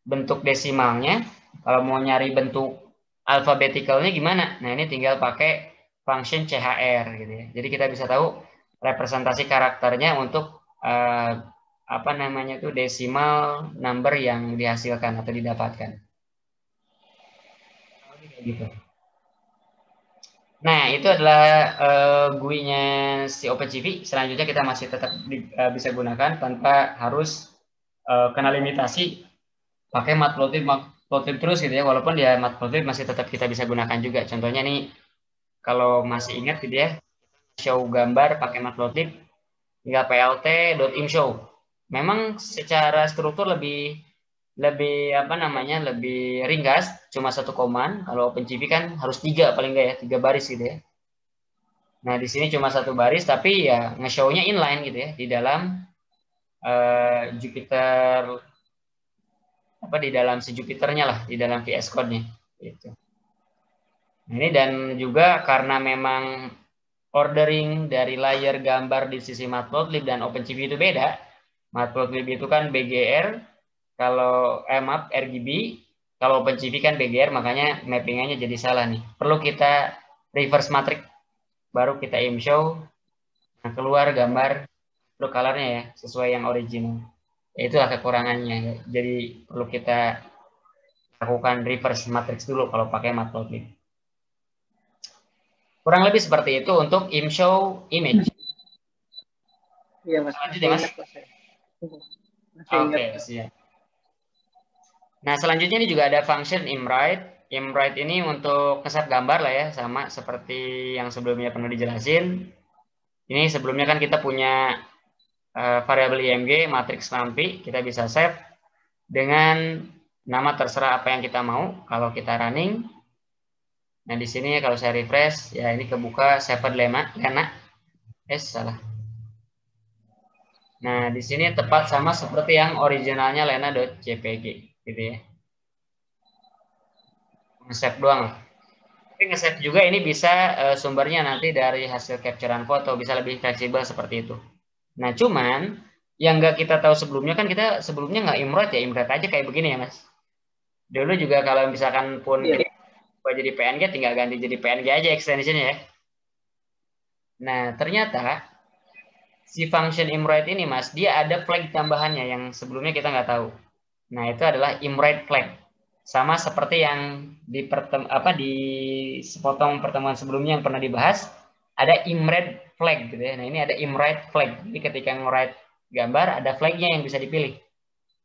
bentuk desimalnya, kalau mau nyari bentuk alfabetikalnya gimana? Nah ini tinggal pakai function CHR gitu ya. Jadi kita bisa tahu representasi karakternya untuk apa namanya itu desimal number yang dihasilkan atau didapatkan. Gitu. Nah, itu adalah GUI-nya si OpenCV. Selanjutnya kita masih tetap bisa gunakan tanpa harus kena limitasi pakai matplotlib terus gitu ya. Walaupun dia matplotlib masih tetap kita bisa gunakan juga. Contohnya nih, kalau masih ingat gitu ya, show gambar pakai matplotlib hingga plt.imshow. Memang secara struktur lebih apa namanya, lebih ringkas, cuma satu command. Kalau OpenCV kan harus 3 paling enggak ya, 3 baris gitu ya. Nah, di sini cuma satu baris, tapi ya nge-show-nya inline gitu ya, di dalam Jupyter, apa, di dalam si Jupyter-nya lah, di dalam VS Code-nya. Gitu. Nah, ini dan juga karena memang ordering dari layer gambar di sisi Matplotlib dan OpenCV itu beda. Matplotlib itu kan BGR, kalau maaf RGB, kalau OpenCV kan BGR, makanya mappingannya jadi salah nih. Perlu kita reverse matrix, baru kita imshow, nah keluar gambar true color-nya ya, sesuai yang original. Ya, itulah kekurangannya. Jadi perlu kita lakukan reverse matrix dulu kalau pakai matplotlib. Kurang lebih seperti itu untuk imshow image. Iya mas, Lanjut ya mas. Oke, siap. Nah, selanjutnya ini juga ada function imwrite. Imwrite ini untuk nge-save gambar lah ya, sama seperti yang sebelumnya pernah dijelasin. Ini sebelumnya kan kita punya variabel img matriks nampi, kita bisa save dengan nama terserah apa yang kita mau. Kalau kita running, nah di sini kalau saya refresh, ya ini kebuka saved Lena. Salah. Nah, di sini tepat sama seperti yang originalnya lena.jpg, gitu ya. Nge-save doang. Tapi nge-save juga ini bisa sumbernya nanti dari hasil capturean foto, bisa lebih fleksibel seperti itu. Nah, cuman yang nggak kita tahu sebelumnya kan, kita sebelumnya nggak imwrite ya, imwrite aja kayak begini ya mas. Dulu juga kalau misalkan pun jadi PNG, tinggal ganti jadi PNG aja extensionnya ya. Nah, ternyata si function imwrite ini mas, dia ada flag tambahannya yang sebelumnya kita nggak tahu. Nah, itu adalah imwrite flag. Sama seperti yang di sepotong pertemuan sebelumnya yang pernah dibahas, ada imwrite flag gitu ya. Nah, ini ada imwrite flag. Jadi ketika nge-write gambar, ada flagnya yang bisa dipilih.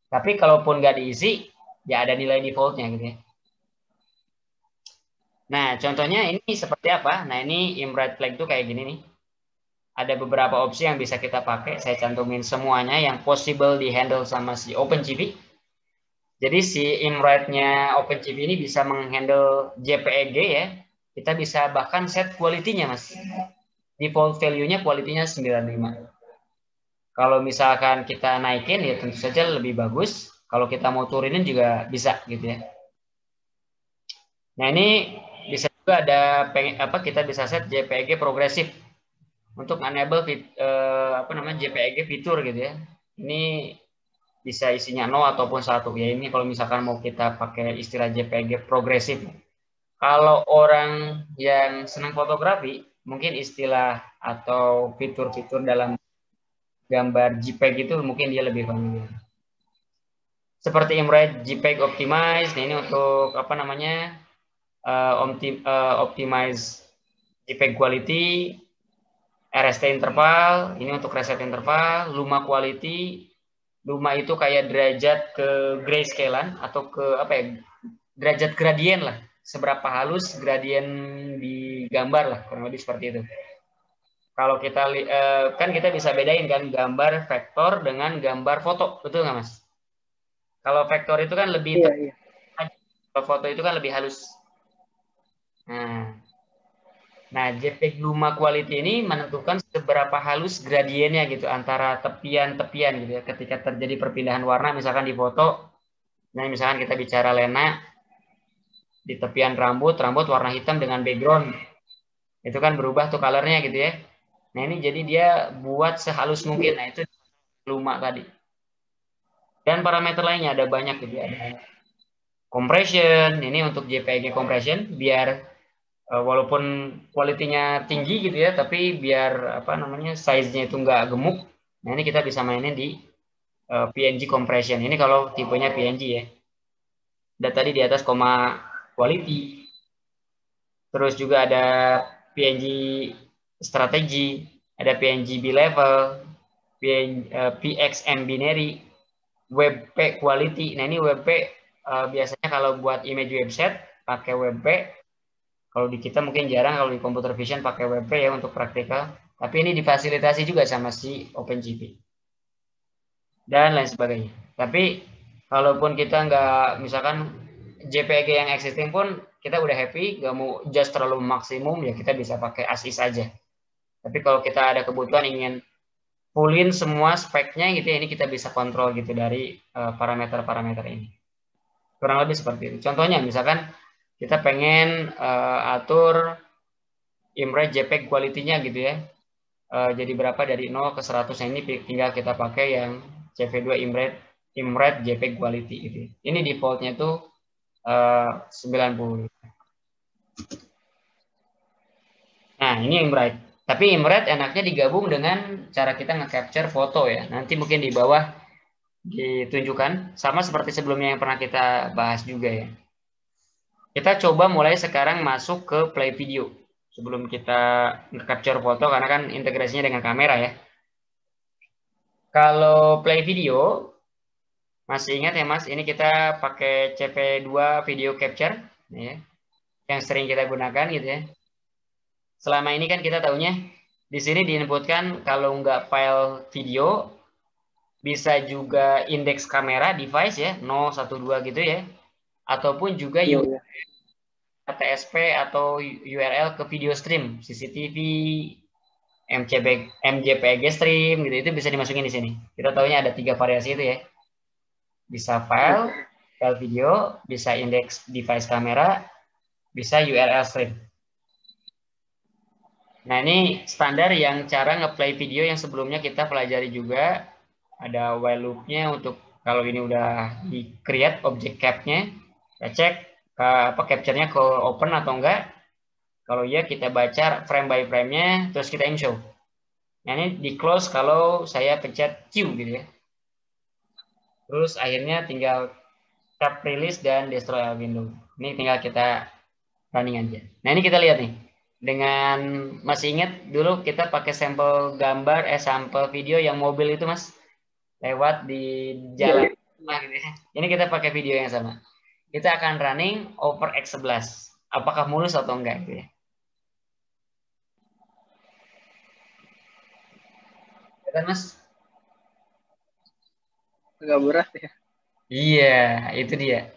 Tapi kalaupun nggak diisi, ya ada nilai defaultnya gitu ya. Nah, contohnya ini seperti apa? Nah, ini imwrite flag itu kayak gini nih. Ada beberapa opsi yang bisa kita pakai. Saya cantumin semuanya yang possible di handle sama si OpenCV. Jadi si imwrite-nya OpenCV ini bisa menghandle JPEG ya. Kita bisa bahkan set quality-nya mas. Default value-nya quality-nya 95. Kalau misalkan kita naikin ya tentu saja lebih bagus. Kalau kita mau turunin juga bisa gitu ya. Nah, ini bisa juga ada kita bisa set JPEG progresif untuk enable JPEG fitur gitu ya. Ini bisa isinya 0 ataupun 1 ya. Ini kalau misalkan mau kita pakai istilah JPEG progresif. Kalau orang yang senang fotografi, mungkin istilah atau fitur-fitur dalam gambar JPEG itu mungkin dia lebih familiar. Seperti imwrite JPEG optimize. Nah, ini untuk apa namanya? Optimize JPEG quality, RST interval, ini untuk reset interval, Luma quality. Luma itu kayak derajat ke grayscale-an atau ke apa ya? Derajat gradien lah. Seberapa halus gradien di gambar lah, kurang lebih seperti itu. Kalau kita kan kita bisa bedain kan gambar vektor dengan gambar foto, betul nggak mas? Kalau vektor itu kan lebih kalau foto itu kan lebih halus. Nah, JPEG Luma Quality ini menentukan seberapa halus gradiennya gitu antara tepian-tepian gitu ya. Ketika terjadi perpindahan warna misalkan di foto, nah misalkan kita bicara Lena, di tepian rambut warna hitam dengan background. Itu kan berubah tuh colornya gitu ya. Nah, ini jadi dia buat sehalus mungkin. Nah, itu Luma tadi. Dan parameter lainnya ada banyak gitu ya. Ada compression, ini untuk JPEG compression biar walaupun kualitinya tinggi gitu ya, tapi biar apa namanya size-nya itu nggak gemuk. Nah, ini kita bisa mainin di PNG compression. Ini kalau tipenya PNG ya. Dan tadi di atas koma quality. Terus juga ada PNG strategi, ada PNG B-level, PXM binary, WebP quality. Nah, ini WebP biasanya kalau buat image website pakai WebP. Kalau di kita mungkin jarang, kalau di computer vision pakai WebP ya untuk praktikal. Tapi ini difasilitasi juga sama si OpenGV. Dan lain sebagainya. Tapi kalaupun kita nggak, misalkan JPG yang existing pun kita udah happy, nggak mau just terlalu maksimum, ya kita bisa pakai as is aja. Tapi kalau kita ada kebutuhan ingin fullin semua speknya gitu ya, ini kita bisa kontrol gitu dari parameter-parameter ini. Kurang lebih seperti itu. Contohnya misalkan kita pengen atur image JPEG quality-nya gitu ya. Jadi berapa dari 0 ke 100, ini tinggal kita pakai yang CV2 image JPEG quality gitu. Ini defaultnya tuh 90. Nah, ini image. Tapi image enaknya digabung dengan cara kita nge-capture foto ya. Nanti mungkin di bawah ditunjukkan sama seperti sebelumnya yang pernah kita bahas juga ya. Kita coba mulai sekarang masuk ke play video sebelum kita nge-capture foto, karena kan integrasinya dengan kamera ya. Kalau play video, masih ingat ya Mas, ini kita pakai CV2 video capture ya, yang sering kita gunakan gitu ya. Selama ini kan kita tahunya di sini diinputkan kalau nggak file video, bisa juga indeks kamera device ya, 012 gitu ya, ataupun juga TSP atau URL ke video stream, CCTV, MJPG stream gitu, itu bisa dimasukin di sini. Kita tahunya ada 3 variasi itu ya. Bisa file video, bisa indeks device kamera, bisa URL stream. Nah, ini standar yang cara ngeplay video yang sebelumnya kita pelajari juga. Ada while loop-nya untuk kalau ini udah di-create object cap-nya, kita cek capture-nya ke open atau enggak. Kalau iya, kita baca frame by frame-nya, terus kita in-show. Nah, ini di-close kalau saya pencet Q gitu ya. Terus akhirnya tinggal tap release dan destroy all window. Ini tinggal kita running aja. Nah, ini kita lihat nih. Dengan, masih ingat dulu kita pakai sampel gambar, sampel video yang mobil itu Mas, lewat di jalan. Nah, gitu ya. Ini kita pakai video yang sama. Kita akan running over X11. Apakah mulus atau enggak gitu ya. Kan Mas? Agak berat ya. Iya, itu dia.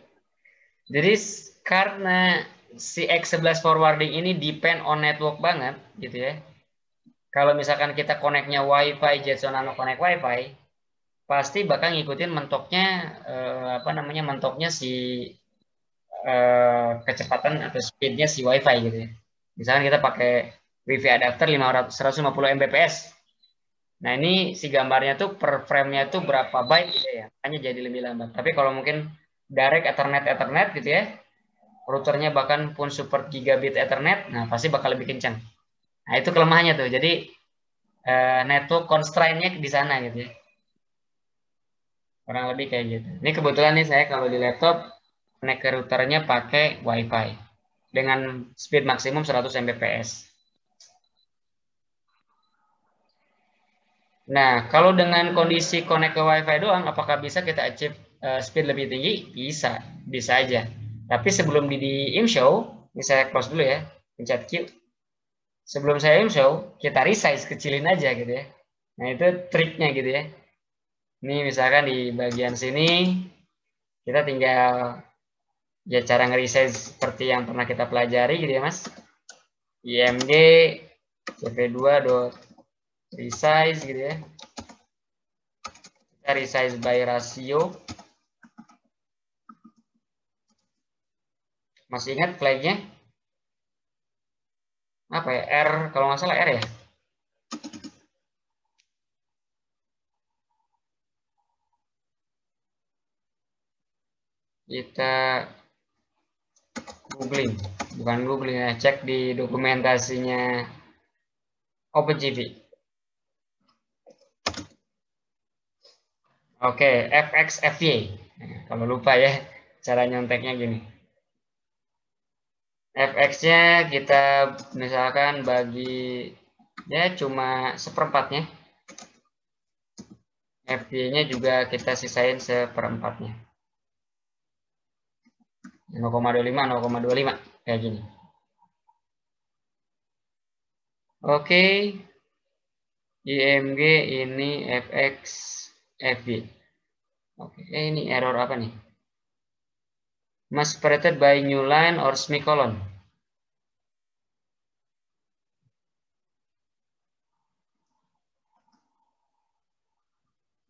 Jadi karena si X11 forwarding ini depend on network banget gitu ya. Kalau misalkan kita connect-nya WiFi, Jetson Nano connect WiFi, pasti bakal ngikutin mentoknya si kecepatan atau speednya si WiFi gitu ya. Misalkan kita pakai WiFi adapter 150 Mbps. Nah, ini si gambarnya tuh per frame-nya tuh berapa byte gitu ya. Hanya jadi lebih lambat. Tapi kalau mungkin direct Ethernet gitu ya, routernya bahkan pun support gigabit Ethernet, nah pasti bakal lebih kencang. Nah, itu kelemahannya tuh. Jadi network constraint-nya di sana gitu ya. Kurang lebih kayak gitu. Ini kebetulan nih saya kalau di laptop connect ke routernya pakai WiFi dengan speed maksimum 100 Mbps. Nah, kalau dengan kondisi connect ke WiFi doang, apakah bisa kita achieve speed lebih tinggi? Bisa, bisa aja. Tapi sebelum di in-show, ini saya close dulu ya, pencet Q. Sebelum saya in-show, kita resize, kecilin aja gitu ya. Nah, itu triknya gitu ya. Ini misalkan di bagian sini, kita tinggal ya cara nge-resize seperti yang pernah kita pelajari gitu ya Mas. IMG cv2.resize gitu ya. Kita resize by ratio. Masih ingat flagnya? Apa ya? R, kalau nggak salah R ya? Kita googling, bukan googling ya, cek di dokumentasinya OpenGV. Oke, FXFY. Nah, kalau lupa ya, cara nyonteknya gini. fx-nya kita misalkan bagi ya cuma seperempatnya. fy-nya juga kita sisain seperempatnya. 0,25, 0,25 kayak gini. Oke. IMG ini fx fy. Oke, ini error apa nih? Must separated by new line or semicolon.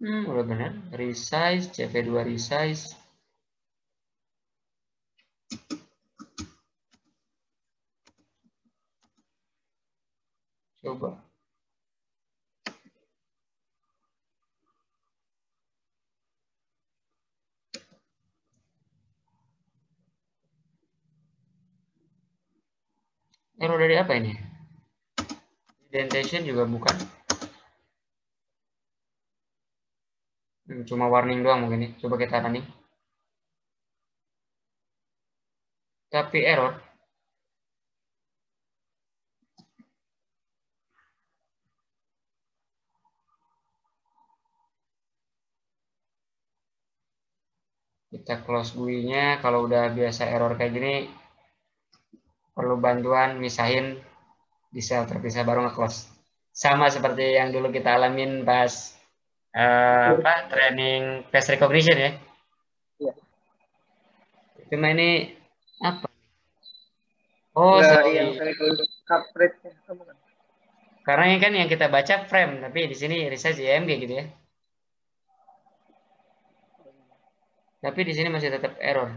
Udah benar. Resize, CV2 resize. Coba. Error dari apa ini? Indentation juga bukan. Cuma warning doang mungkin nih. Coba kita running. Tapi error. Kita close GUI-nya. Kalau udah biasa error kayak gini, perlu bantuan misahin di sel terpisah baru nge-close. Sama seperti yang dulu kita alamin pas training face recognition ya. Iya. Cuma ini apa? Oh, yang saya coverage-nya bukan. Karena ini kan yang kita baca frame, tapi di sini resize IMG gitu ya. Tapi di sini masih tetap error.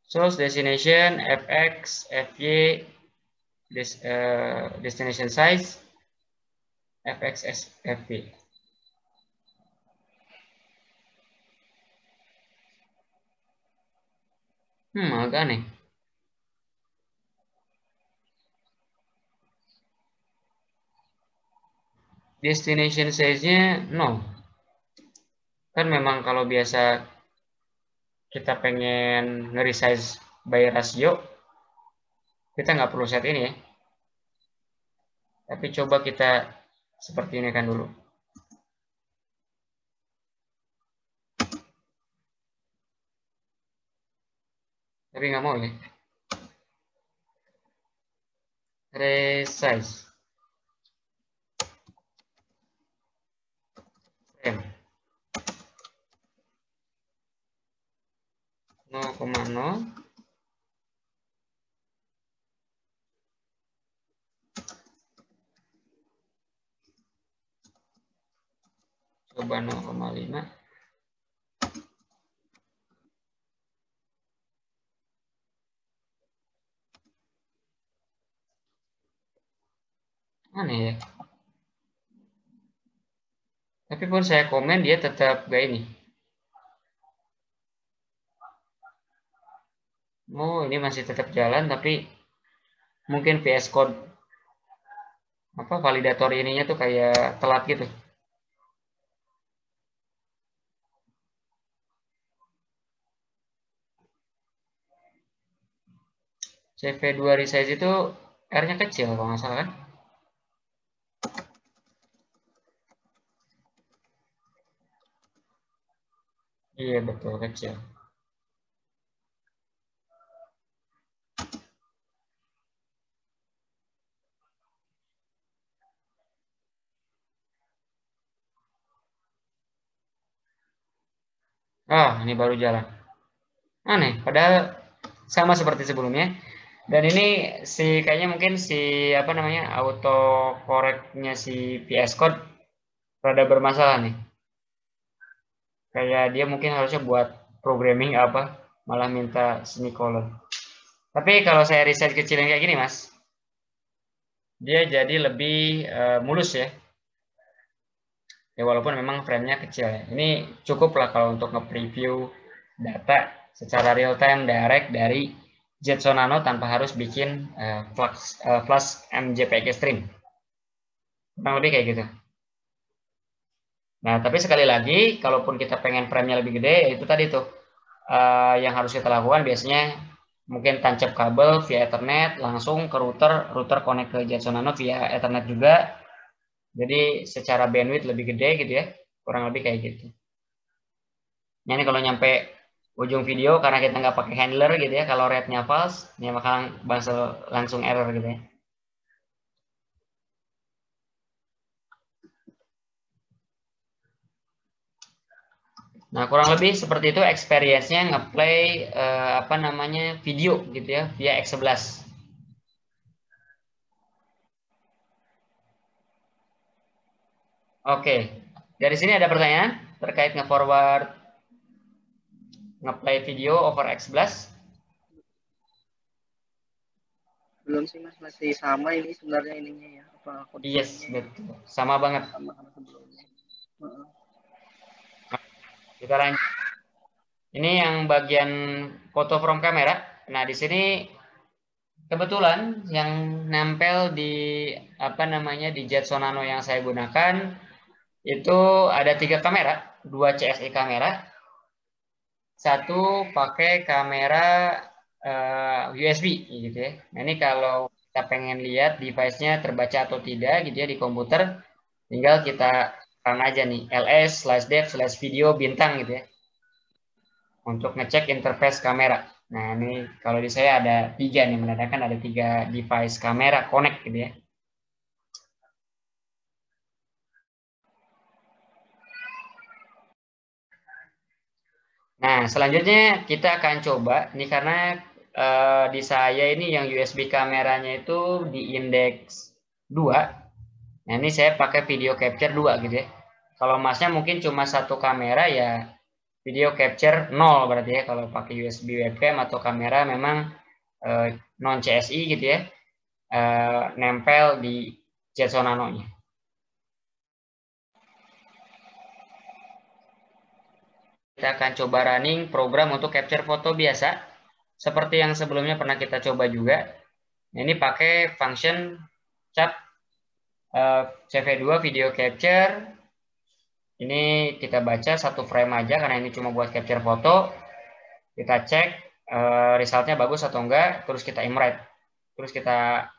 Source destination fx fy destination size fx fy. Agak aneh. Destination size-nya 0. Kan memang kalau biasa kita pengen nge-resize by ratio, kita nggak perlu set ini ya. Tapi coba kita seperti ini kan dulu. Tapi nggak mau ya. Resize. Frame. 0,0. Coba 0,5. Aneh ya. Tapi pun saya komen dia tetap gak ini. Oh, ini masih tetap jalan tapi mungkin VS Code validator ininya tuh kayak telat gitu. CV2 resize itu R-nya kecil kalau nggak salah kan? Iya betul kecil. Ini baru jalan. Aneh, padahal sama seperti sebelumnya. Dan ini kayaknya mungkin auto correctnya si VS Code rada bermasalah nih. Kayak dia mungkin harusnya buat programming malah minta semicolon. Tapi kalau saya riset kecilin kayak gini mas, dia jadi lebih mulus ya. Ya walaupun memang frame-nya kecil ya. Ini cukup lah kalau untuk nge-preview data secara real time direct dari Jetson Nano tanpa harus bikin flash MJPG stream. Kurang lebih kayak gitu. Nah, tapi sekali lagi, kalaupun kita pengen frame-nya lebih gede, ya itu tadi tuh yang harus kita lakukan biasanya mungkin tancap kabel via Ethernet langsung ke router connect ke Jetson Nano via Ethernet juga. Jadi secara bandwidth lebih gede gitu ya, kurang lebih kayak gitu. Nah, ini kalau nyampe ujung video karena kita nggak pakai handler gitu ya, kalau rate-nya false, ya bakal langsung error gitu ya. Nah, kurang lebih seperti itu experience-nya ngeplay apa namanya video gitu ya via X11. Oke, dari sini ada pertanyaan terkait nge-forward nge-play video over X11? Belum sih Mas, masih sama ini sebenarnya ininya ya. Apa Yes, kodenya betul. Sama banget. sama sebelumnya. Kita lanjut. Ini yang bagian foto from kamera. Nah, di sini kebetulan yang nempel di apa namanya di Jetson Nano yang saya gunakan itu ada 3 kamera, 2 CSI kamera, satu pakai kamera USB gitu ya. Nah, ini kalau kita pengen lihat device-nya terbaca atau tidak gitu ya di komputer, tinggal kita run aja nih ls/dev/video bintang gitu ya untuk ngecek interface kamera. Nah, ini kalau di saya ada 3 nih, menandakan ada 3 device kamera connect gitu ya. Nah, selanjutnya kita akan coba, ini karena di saya ini yang USB kameranya itu di indeks 2. Nah, ini saya pakai video capture 2 gitu ya. Kalau masnya mungkin cuma satu kamera ya video capture 0 berarti ya. Kalau pakai USB webcam atau kamera memang non CSI gitu ya. Nempel di Jetson Nano-nya. Kita akan coba running program untuk capture foto biasa. Seperti yang sebelumnya pernah kita coba juga. Ini pakai function cap CV2 video capture. Ini kita baca satu frame aja karena ini cuma buat capture foto. Kita cek resultnya bagus atau enggak, terus kita imrate. Terus kita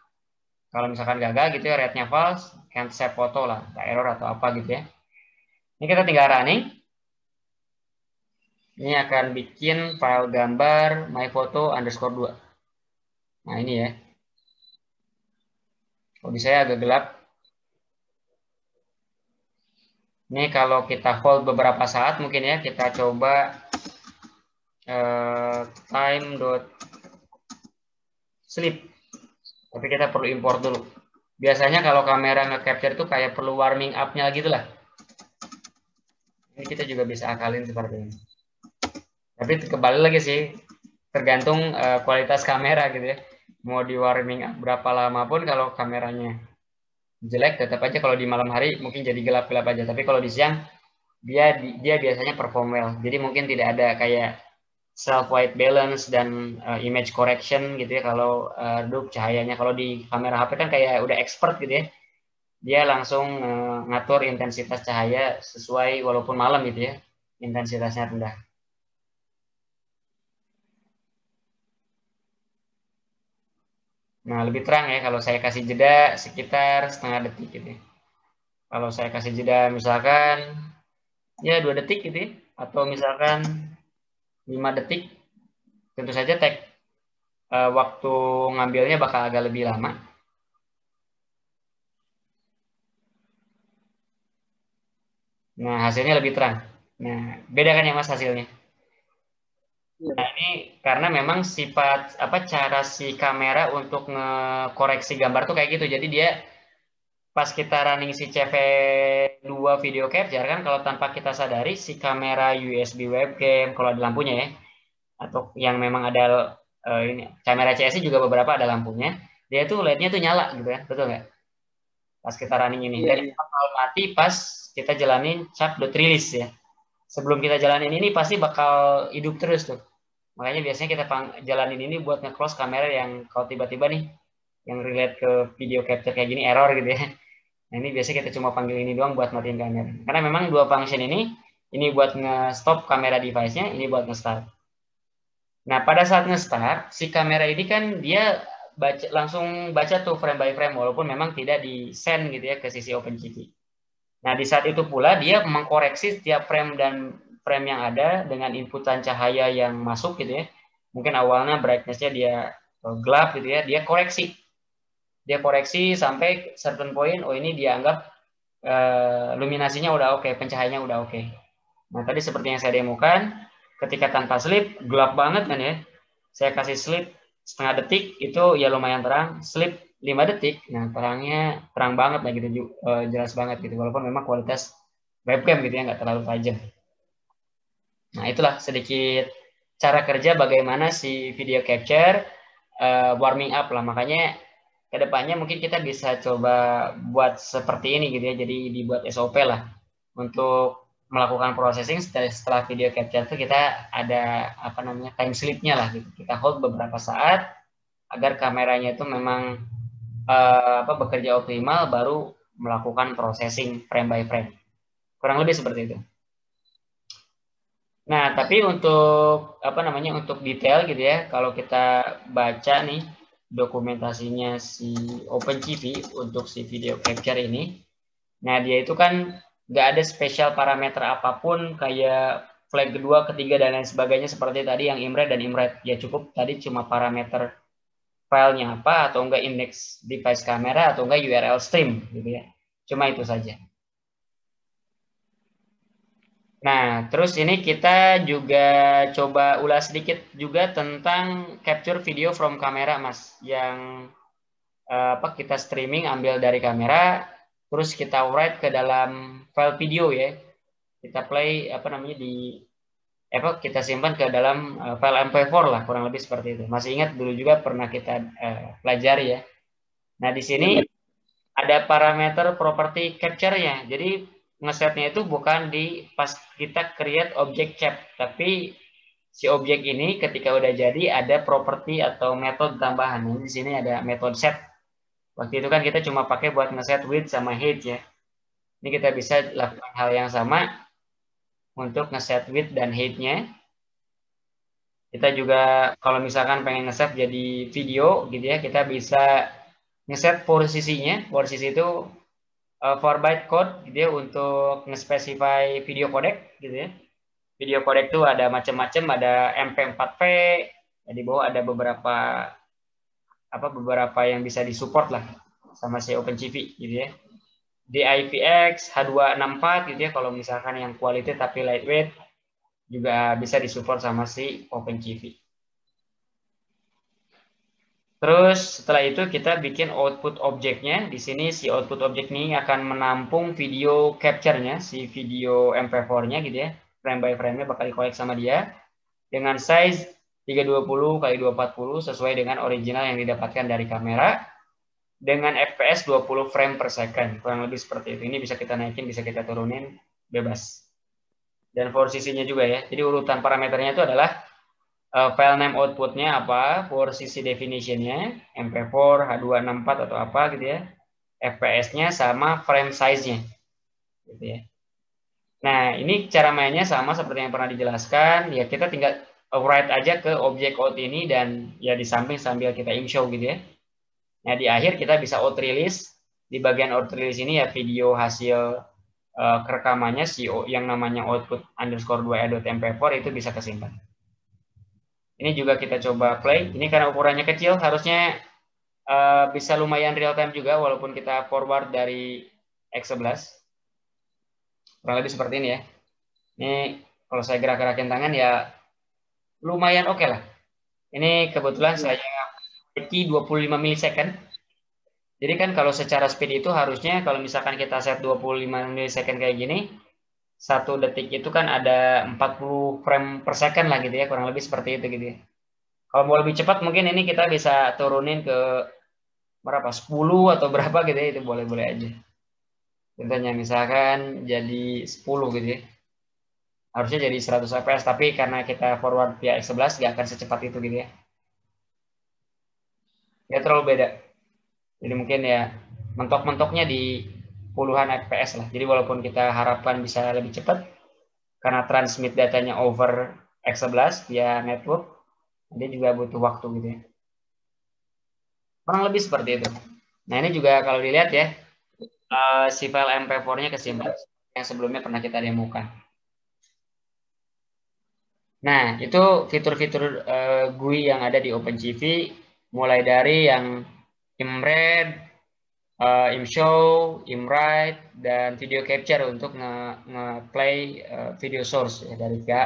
kalau misalkan gagal gitu ya, rate-nya false, can't save foto lah, error atau apa gitu ya. Ini kita tinggal running. Ini akan bikin file gambar myphoto_2. Nah, ini ya. Kalau saya agak gelap. Ini kalau kita hold beberapa saat mungkin ya, kita coba time.sleep. Tapi kita perlu import dulu. Biasanya kalau kamera nge-capture itu kayak perlu warming up-nya gitu lah. Ini kita juga bisa akalin seperti ini. Tapi kembali lagi sih, tergantung kualitas kamera gitu ya. Mau di warming up berapa lama pun kalau kameranya jelek, tetap aja kalau di malam hari mungkin jadi gelap-gelap aja. Tapi kalau di siang dia biasanya perform well. Jadi mungkin tidak ada kayak self white balance dan image correction gitu ya kalau redup cahayanya. Kalau di kamera HP kan kayak udah expert gitu ya. Dia langsung ngatur intensitas cahaya sesuai walaupun malam gitu ya. Intensitasnya rendah. Nah, lebih terang ya kalau saya kasih jeda sekitar setengah detik gitu ya. Kalau saya kasih jeda misalkan ya 2 detik gitu ya. Atau misalkan 5 detik, tentu saja waktu ngambilnya bakal agak lebih lama. Nah, hasilnya lebih terang. Nah, beda kan ya Mas hasilnya? Nah, ini karena memang sifat cara si kamera untuk ngekoreksi gambar tuh kayak gitu. Jadi dia pas kita running si CV2 video capture kan kalau tanpa kita sadari si kamera USB webcam kalau ada lampunya ya atau yang memang ada ini kamera CSI juga beberapa ada lampunya. Dia tuh LED-nya tuh nyala gitu ya. Betul nggak? Pas kita running ini. Dan itu bakal mati pas kita jalanin cap.release ya. Sebelum kita jalanin ini pasti bakal hidup terus tuh. Makanya biasanya kita jalanin ini buat nge-close kamera yang kalau tiba-tiba nih yang relate ke video capture kayak gini error gitu ya. Nah ini biasanya kita cuma panggil ini doang buat matiin kamera. Karena memang dua function ini buat nge-stop kamera device-nya, ini buat nge-start. Nah pada saat nge-start, si kamera ini kan dia langsung baca tuh frame by frame, walaupun memang tidak di-send gitu ya ke sisi OpenCV. Nah di saat itu pula dia mengkoreksi setiap frame dan frame yang ada dengan inputan cahaya yang masuk gitu ya. Mungkin awalnya brightness-nya dia gelap gitu ya, dia koreksi. Dia koreksi sampai certain point, oh ini dianggap luminasinya udah oke, pencahayaannya udah oke. Nah tadi seperti yang saya demokan, ketika tanpa slip, gelap banget kan ya. Saya kasih slip setengah detik, itu ya lumayan terang. Slip 5 detik, nah terangnya terang banget lah gitu, jelas banget gitu. Walaupun memang kualitas webcam gitu ya, nggak terlalu tajam. Nah itulah sedikit cara kerja bagaimana si video capture warming up lah. Makanya kedepannya mungkin kita bisa coba buat seperti ini gitu ya. Jadi dibuat SOP lah untuk melakukan processing setelah video capture itu kita ada apa namanya time slipnya lah gitu. Kita hold beberapa saat agar kameranya itu memang bekerja optimal baru melakukan processing frame by frame. Kurang lebih seperti itu. Nah, tapi untuk apa namanya untuk detail gitu ya, kalau kita baca nih dokumentasinya si OpenCV untuk si video capture ini, nah dia itu kan nggak ada spesial parameter apapun kayak flag kedua, ketiga dan lain sebagainya seperti tadi yang IMRED dan IMRED. Ya cukup tadi cuma parameter filenya apa atau enggak index device kamera atau enggak URL stream gitu ya. Cuma itu saja. Nah, terus ini kita juga coba ulas sedikit juga tentang capture video from kamera, Mas. Yang kita streaming ambil dari kamera, terus kita write ke dalam file video ya. Kita play kita simpan ke dalam file MP4 lah, kurang lebih seperti itu. Masih ingat dulu juga pernah kita pelajari ya. Nah, di sini ada parameter property capture-nya. Jadi ngesetnya itu bukan di pas kita create object cap, tapi si objek ini ketika udah jadi ada property atau metode tambahan. Ini di sini ada metode set. Waktu itu kan kita cuma pakai buat ngeset width sama height ya. Ini kita bisa lakukan hal yang sama untuk ngeset width dan height-nya. Kita juga kalau misalkan pengen ngeset jadi video gitu ya, kita bisa ngeset posisinya. Posisi itu 4-byte code gitu ya untuk nge-specify video codec gitu ya. Video codec itu ada macam-macam, ada MP4V, di bawah ada beberapa yang bisa disupport lah sama si OpenCV gitu ya. DIVX, H264 gitu ya, kalau misalkan yang quality tapi lightweight juga bisa disupport sama si OpenCV. Terus setelah itu kita bikin output objeknya. Di sini si output objek ini akan menampung video capture-nya, si video MP4-nya gitu ya. Frame by frame-nya bakal di-collect sama dia. Dengan size 320 x 240 sesuai dengan original yang didapatkan dari kamera. Dengan FPS 20 frame per second. Kurang lebih seperti itu. Ini bisa kita naikin, bisa kita turunin, bebas. Dan posisinya juga ya. Jadi urutan parameternya itu adalah file name outputnya apa, posisi definitionnya, MP4, H264 atau apa gitu ya, FPS-nya sama frame size-nya, gitu ya. Nah ini cara mainnya sama seperti yang pernah dijelaskan, ya kita tinggal write aja ke objek out ini dan ya di samping sambil kita show gitu ya. Nah di akhir kita bisa out release, di bagian out release ini ya video hasil rekamannya yang namanya output_2a.mp4 itu bisa kesimpan. Ini juga kita coba play. Ini karena ukurannya kecil, harusnya bisa lumayan real time juga, walaupun kita forward dari X11. Kurang lebih seperti ini ya. Ini kalau saya gerak-gerakin tangan ya lumayan oke lah. Ini kebetulan saya pakai 25 milisecond. Jadi kan kalau secara speed itu harusnya kalau misalkan kita set 25 milisecond kayak gini, 1 detik itu kan ada 40 frame per second lah gitu ya, kurang lebih seperti itu gitu ya. Kalau mau lebih cepat mungkin ini kita bisa turunin ke berapa, 10 atau berapa gitu ya, itu boleh-boleh aja. Contohnya misalkan jadi 10 gitu ya. harusnya jadi 100 fps, tapi karena kita forward via X11 nggak akan secepat itu gitu ya. Nggak terlalu beda. Jadi mungkin ya mentok-mentoknya di puluhan fps lah. Jadi walaupun kita harapkan bisa lebih cepat, karena transmit datanya over X11 via network, dia juga butuh waktu gitu ya. Kurang lebih seperti itu. Nah ini juga kalau dilihat ya, si file MP4-nya kesimpan yang sebelumnya pernah kita demokan. Nah, itu fitur-fitur GUI yang ada di OpenCV, mulai dari yang imread, imshow, imwrite, dan video capture untuk nge-play video source ya,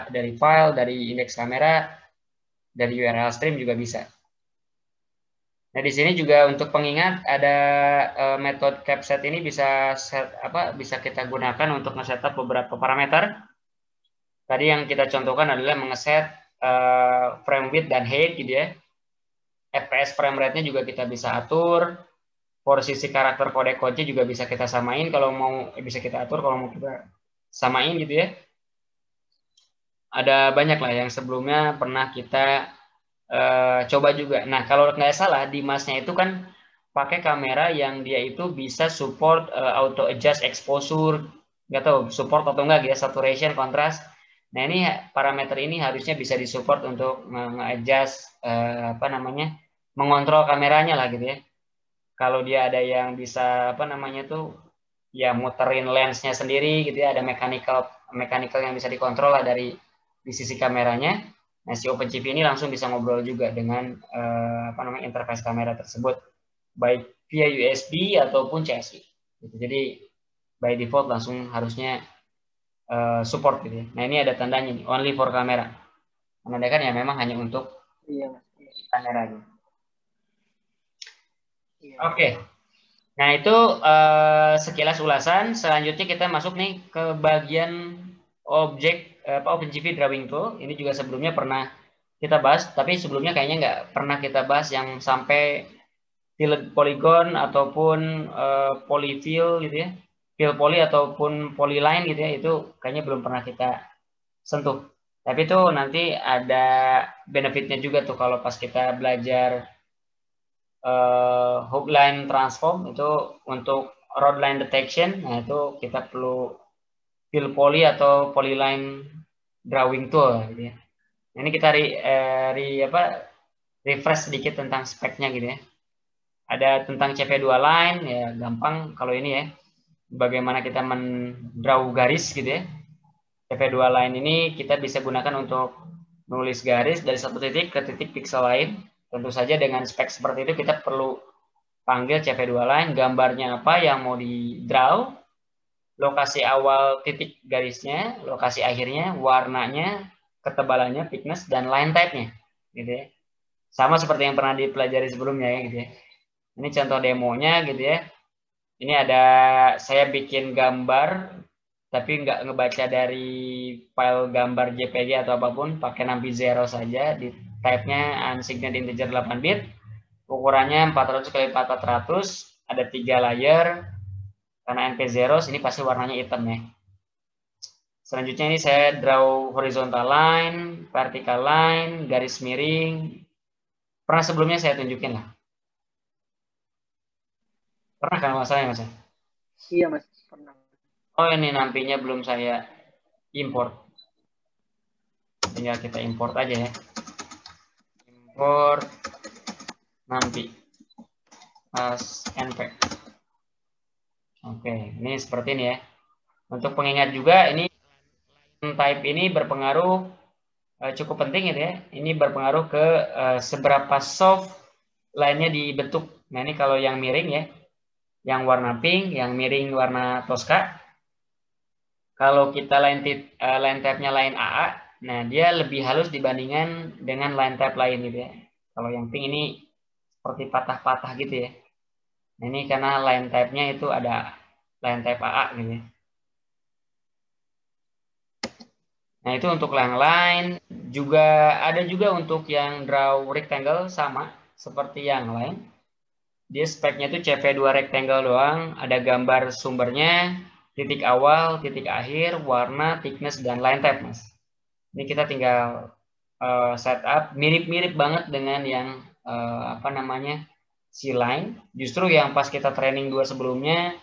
dari file, dari indeks kamera, dari URL stream juga bisa. Nah, di sini juga untuk pengingat ada metode capset ini bisa bisa kita gunakan untuk nge-setup beberapa parameter. Tadi yang kita contohkan adalah mengeset frame width dan height gitu ya. FPS frame rate-nya juga kita bisa atur. Posisi karakter kode code juga bisa kita samain kalau mau, bisa kita atur kalau mau kita samain gitu ya. Ada banyak lah yang sebelumnya pernah kita coba juga. Nah, kalau nggak salah di MAS-nya itu kan pakai kamera yang dia itu bisa support auto adjust exposure, nggak tahu support atau enggak ya, saturation, contrast. Nah, ini parameter ini harusnya bisa disupport untuk nge-adjust mengontrol kameranya lah gitu ya. Kalau dia ada yang bisa ya muterin lensnya sendiri gitu ya, ada mechanical yang bisa dikontrol lah dari di sisi kameranya. Nah, si OpenCV ini langsung bisa ngobrol juga dengan interface kamera tersebut, baik via USB ataupun CSI. Gitu. Jadi by default langsung harusnya support gitu ya. Nah, ini ada tandanya nih, only for kamera. Menandakan ya memang hanya untuk kamera gitu. Oke. Nah, itu sekilas ulasan. Selanjutnya kita masuk nih ke bagian objek OpenCV Drawing Tool. Ini juga sebelumnya pernah kita bahas, tapi sebelumnya kayaknya nggak pernah kita bahas yang sampai polygon ataupun polyfill gitu ya. Fill poly ataupun polyline gitu ya, itu kayaknya belum pernah kita sentuh. Tapi itu nanti ada benefitnya juga tuh kalau pas kita belajar hook line transform itu untuk road line detection. Nah, itu kita perlu fill poly atau polyline drawing tool gitu ya. Ini kita refresh sedikit tentang speknya gitu ya. Ada tentang CP2 line ya, gampang kalau ini ya. Bagaimana kita mendraw garis gitu ya. CP2 line ini kita bisa gunakan untuk nulis garis dari satu titik ke titik pixel lain. Tentu saja dengan spek seperti itu kita perlu panggil CP2 line, gambarnya apa yang mau di draw, lokasi awal titik garisnya, lokasi akhirnya, warnanya, ketebalannya, thickness, dan line type-nya gitu ya. Sama seperti yang pernah dipelajari sebelumnya ya gitu ya. Ini contoh demonya gitu ya. Ini ada saya bikin gambar tapi nggak ngebaca dari file gambar JPG atau apapun, pakai nampi zero saja, di type-nya unsigned integer 8 bit, ukurannya 400 x 400, ada 3 layer, karena NP0 ini pasti warnanya hitam ya. Selanjutnya ini saya draw horizontal line, vertical line, garis miring. Pernah sebelumnya saya tunjukin lah. Pernah kan masalahnya mas? Iya mas, pernah. Oh, ini nampinya belum saya import. Tinggal kita import aja ya. Import nampi as np. Oke, ini seperti ini ya. Untuk pengingat juga, ini type ini berpengaruh cukup penting gitu ya. Ini berpengaruh ke seberapa soft line-nya dibentuk. Nah, ini kalau yang miring ya, yang warna pink, yang miring warna Tosca. Kalau kita line type-nya line AA, nah dia lebih halus dibandingkan dengan line type lain gitu ya. Kalau yang pink ini seperti patah-patah gitu ya. Nah, ini karena line type-nya itu ada line type AA gitu ya. Nah, itu untuk yang lain. Juga ada juga untuk yang draw rectangle, sama seperti yang lain. Dia speknya itu CP2 rectangle doang, ada gambar sumbernya, titik awal, titik akhir, warna, thickness, dan line type, Mas. Ini kita tinggal setup mirip-mirip banget dengan yang apa namanya si line. Justru yang pas kita training 2 sebelumnya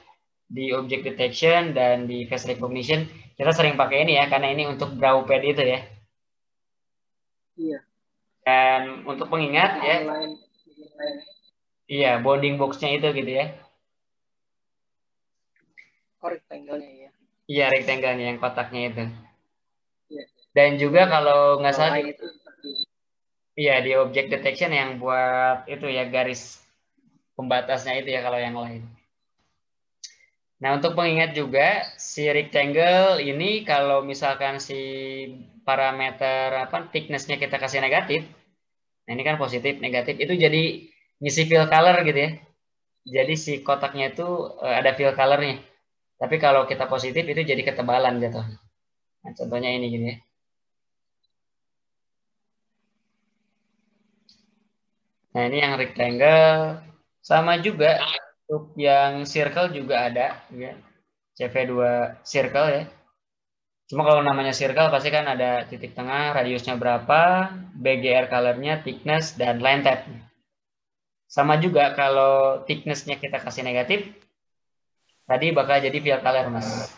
di object detection dan di face recognition kita sering pakai ini ya, karena ini untuk draw pad itu ya. Iya. Dan untuk pengingat ya, iya bounding boxnya itu gitu ya. Oh, rectangle-nya ya. Iya, rectangle-nya yang kotaknya itu. Iya. Dan juga kalau nggak salah itu iya di object detection yang buat itu ya garis pembatasnya itu ya kalau yang lain. Nah, untuk pengingat juga si rectangle ini kalau misalkan si parameter apa thickness-nya kita kasih negatif. Nah, ini kan positif, negatif itu jadi ngisi fill color gitu ya. Jadi si kotaknya itu ada fill color-nya. Tapi kalau kita positif itu jadi ketebalan gitu. Nah, contohnya ini gini ya. Nah, ini yang rectangle sama juga untuk yang circle juga ada ya. CV2 circle ya. Cuma kalau namanya circle pasti kan ada titik tengah, radiusnya berapa, BGR color-nya, thickness, dan line type. Sama juga kalau thickness-nya kita kasih negatif, tadi bakal jadi fill color, Mas.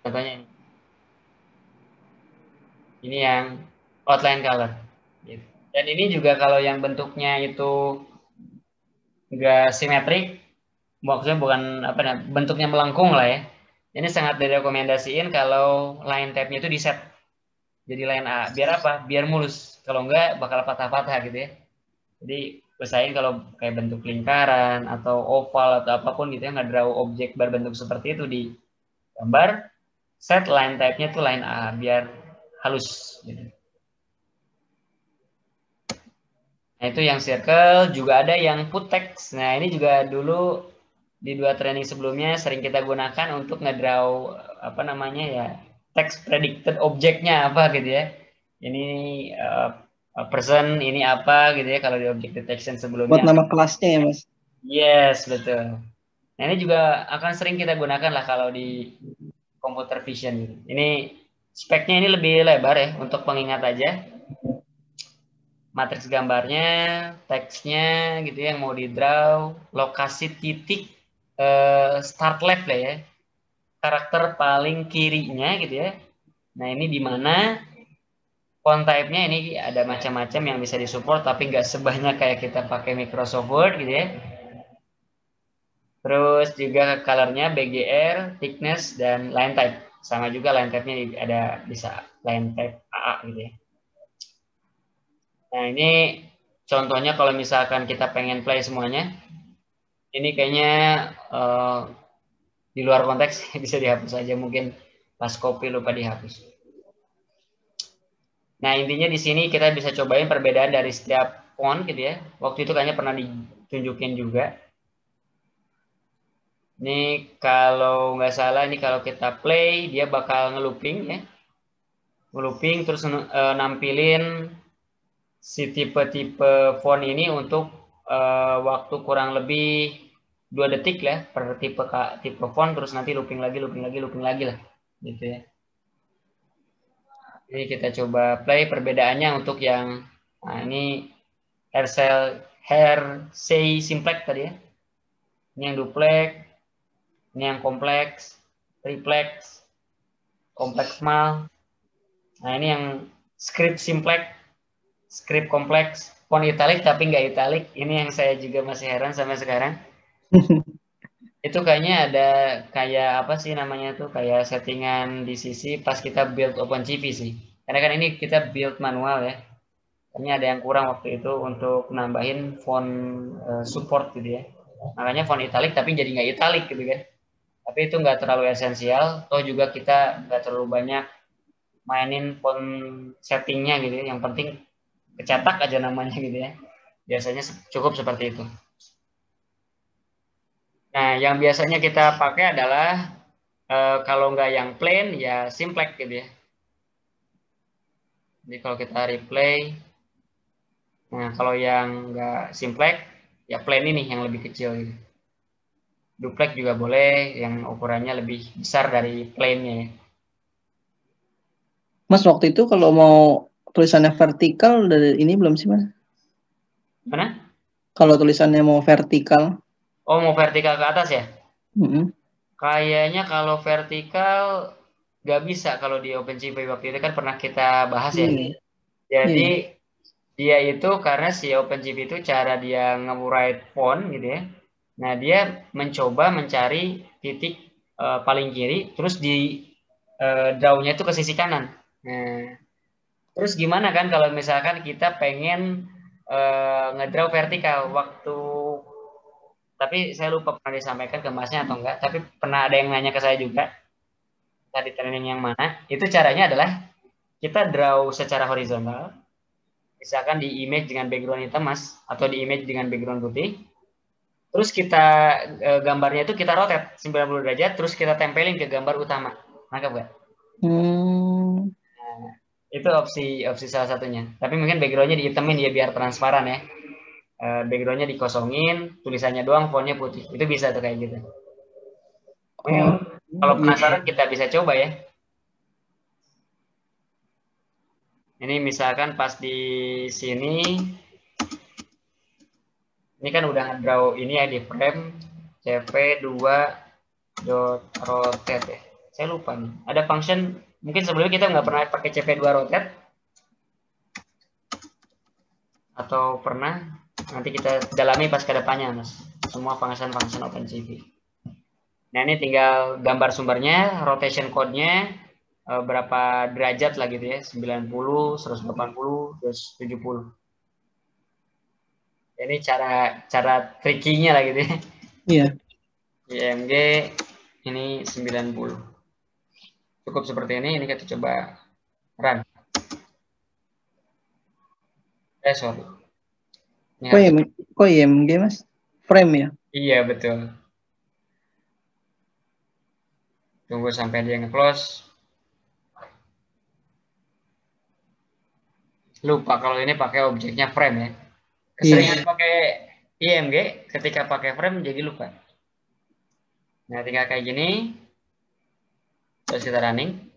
Contohnya ini. Ini yang outline color. Gitu. Dan ini juga kalau yang bentuknya itu enggak simetrik, maksudnya bukan apa ya, bentuknya melengkung lah ya. Ini sangat direkomendasiin kalau line type-nya itu di set. Jadi line A. Biar apa? Biar mulus. Kalau enggak bakal patah-patah gitu ya. Jadi usahain kalau kayak bentuk lingkaran atau oval atau apapun gitu ya, nge-draw objek berbentuk seperti itu di gambar, set line type-nya itu line A biar halus gitu. Nah, itu yang circle, juga ada yang put text. Nah, ini juga dulu di 2 training sebelumnya sering kita gunakan untuk ngedraw apa namanya ya, text predicted objeknya apa gitu ya. Ini person, ini apa gitu ya kalau di object detection sebelumnya. buat nama kelasnya ya, Mas. Yes, betul. Nah, ini juga akan sering kita gunakan lah kalau di computer vision. Ini speknya ini lebih lebar ya untuk pengingat aja. Matriks gambarnya, teksnya gitu ya, yang mau di draw, lokasi titik start left lah ya, karakter paling kirinya gitu ya. Nah, ini di mana font type-nya ini ada macam-macam yang bisa disupport tapi nggak sebanyak kayak kita pakai Microsoft Word gitu ya. Terus juga color-nya BGR, thickness, dan line type. Sama juga line type-nya ada bisa line type AA gitu ya. Nah, ini contohnya kalau misalkan kita pengen play semuanya. Ini kayaknya di luar konteks bisa dihapus aja, mungkin pas copy lupa dihapus. Nah, intinya di sini kita bisa cobain perbedaan dari setiap font gitu ya. Waktu itu kayaknya pernah ditunjukin juga. Ini kalau nggak salah, ini kalau kita play dia bakal ngelooping ya. Ngelooping terus nampilin si tipe-tipe font ini untuk waktu kurang lebih 2 detik lah per tipe font, terus nanti looping lagi lah gitu ya. Ini kita coba play perbedaannya untuk yang ini hair say simplex tadi ya. Ini yang duplex, ini yang kompleks, triplex, kompleks mal. Nah, ini yang script simplex, script kompleks, font italic tapi nggak italic. Ini yang saya juga masih heran sampai sekarang. Itu kayaknya ada kayak apa sih namanya tuh, kayak settingan di sisi pas kita build OpenCV sih. Karena kan ini kita build manual ya. Kayaknya ada yang kurang waktu itu untuk nambahin font support gitu ya. Makanya font italic tapi jadi nggak italic gitu kan. Tapi itu nggak terlalu esensial. Toh juga kita nggak terlalu banyak mainin font settingnya gitu ya. Yang penting kecetak aja namanya gitu ya. Biasanya cukup seperti itu. Nah, yang biasanya kita pakai adalah kalau nggak yang plain ya simplex gitu ya. Jadi kalau kita replay, nah kalau yang nggak simplex ya plain ini yang lebih kecil gitu. Duplex juga boleh, yang ukurannya lebih besar dari plainnya. Mas, waktu itu kalau mau tulisannya vertikal dari ini belum sih, Mas? Mana? Kalau tulisannya mau vertikal. Oh, mau vertikal ke atas ya? Kayaknya kalau vertikal nggak bisa kalau di OpenCV waktu itu kan pernah kita bahas ya. Jadi Iya. dia itu karena si OpenCV itu cara dia nge-write font gitu ya. Nah, dia mencoba mencari titik paling kiri, terus di draw-nya itu ke sisi kanan. Nah, terus gimana kan kalau misalkan kita pengen ngedraw vertikal waktu, tapi saya lupa pernah disampaikan ke masnya atau enggak, tapi pernah ada yang nanya ke saya juga tadi training yang mana, itu caranya adalah kita draw secara horizontal, misalkan di image dengan background hitam mas, atau di image dengan background putih, terus kita gambarnya itu kita rotate 90 derajat, terus kita tempelin ke gambar utama, nangkap nggak? Nah, itu opsi salah satunya, tapi mungkin backgroundnya dihitamin ya biar transparan ya. Backgroundnya dikosongin, tulisannya doang, fontnya putih, itu bisa tuh kayak gitu. Kalau penasaran kita bisa coba ya. Ini misalkan pas di sini, ini kan udah nge-draw ini ya di frame cv2.rotate ya. Saya lupa nih. Ada function, mungkin sebelumnya kita nggak pernah pakai cv2.rotate. Atau pernah, nanti kita dalami pas ke depannya mas. Semua function-function OpenCV. Nah ini tinggal gambar sumbernya, rotation code-nya, berapa derajat lah gitu ya, 90, 180, 270. Ini cara tricky-nya lah gitu ya. Iya. IMG ini 90. Cukup seperti ini kita coba run. Sorry. Kok IMG mas? Frame ya? Iya betul. Tunggu sampai dia nge-close. Lupa kalau ini pakai objeknya frame ya. Keseringan pakai IMG, ketika pakai frame jadi lupa. Nah tinggal kayak gini. Terus kita running.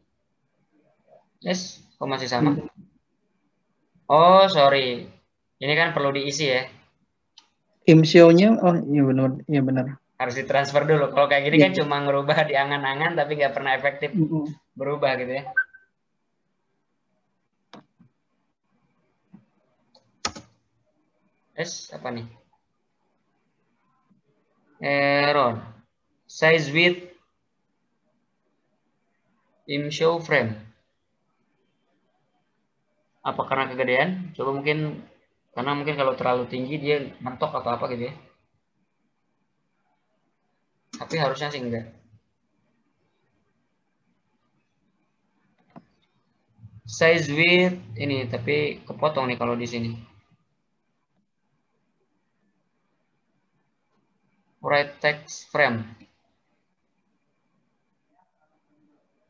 Yes, kok masih sama? Oh sorry. Ini kan perlu diisi ya. Imsio-nya, oh iya benar, iya benar. Harus ditransfer dulu. Kalau kayak gini kan cuma ngerubah di angan-angan tapi nggak pernah efektif berubah gitu ya. Apa nih? Error. Size width ImShow frame. Apa karena kegedean? Coba mungkin karena mungkin kalau terlalu tinggi dia mentok atau apa gitu ya. Tapi harusnya sih enggak. Size width ini tapi kepotong nih kalau di sini. Right text frame.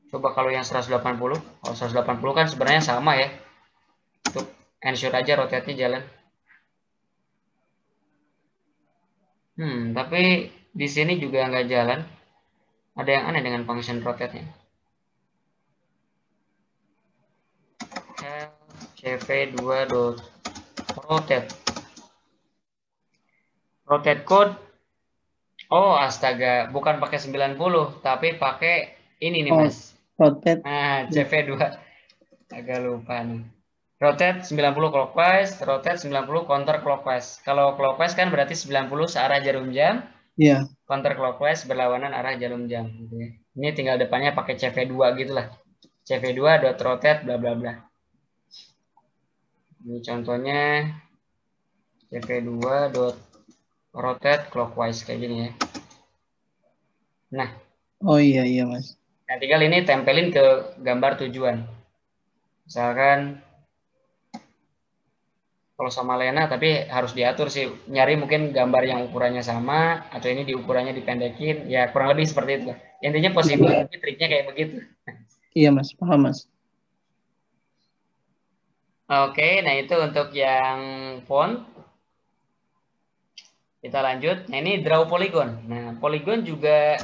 Coba kalau yang 180. Kalau 180 kan sebenarnya sama ya. Untuk ensure aja rotate-nya jalan. Tapi di sini juga nggak jalan. Ada yang aneh dengan function rotate-nya. cv2.rotate. Rotate code. Oh, astaga, bukan pakai 90, tapi pakai ini nih, Mas. Rotate. Nah, CV2. Agak lupa nih. Rotate 90 clockwise, rotate 90 counter clockwise. Kalau clockwise kan berarti 90 searah jarum jam. Iya. Counter clockwise berlawanan arah jarum jam gitu ya. Ini tinggal depannya pakai CV2 gitulah. CV2.rotate bla bla bla. Ini contohnya CV2.rotate clockwise kayak gini ya. Nah. Oh iya Mas. Nah, tinggal ini tempelin ke gambar tujuan. Misalkan kalau sama Lena tapi harus diatur sih. Nyari mungkin gambar yang ukurannya sama atau ini ukurannya dipendekin. Ya kurang lebih seperti itu. Intinya possible tapi triknya kayak begitu. Iya Mas, paham Mas. Oke, nah itu untuk yang font. Kita lanjut. Nah, ini draw polygon. Nah, polygon juga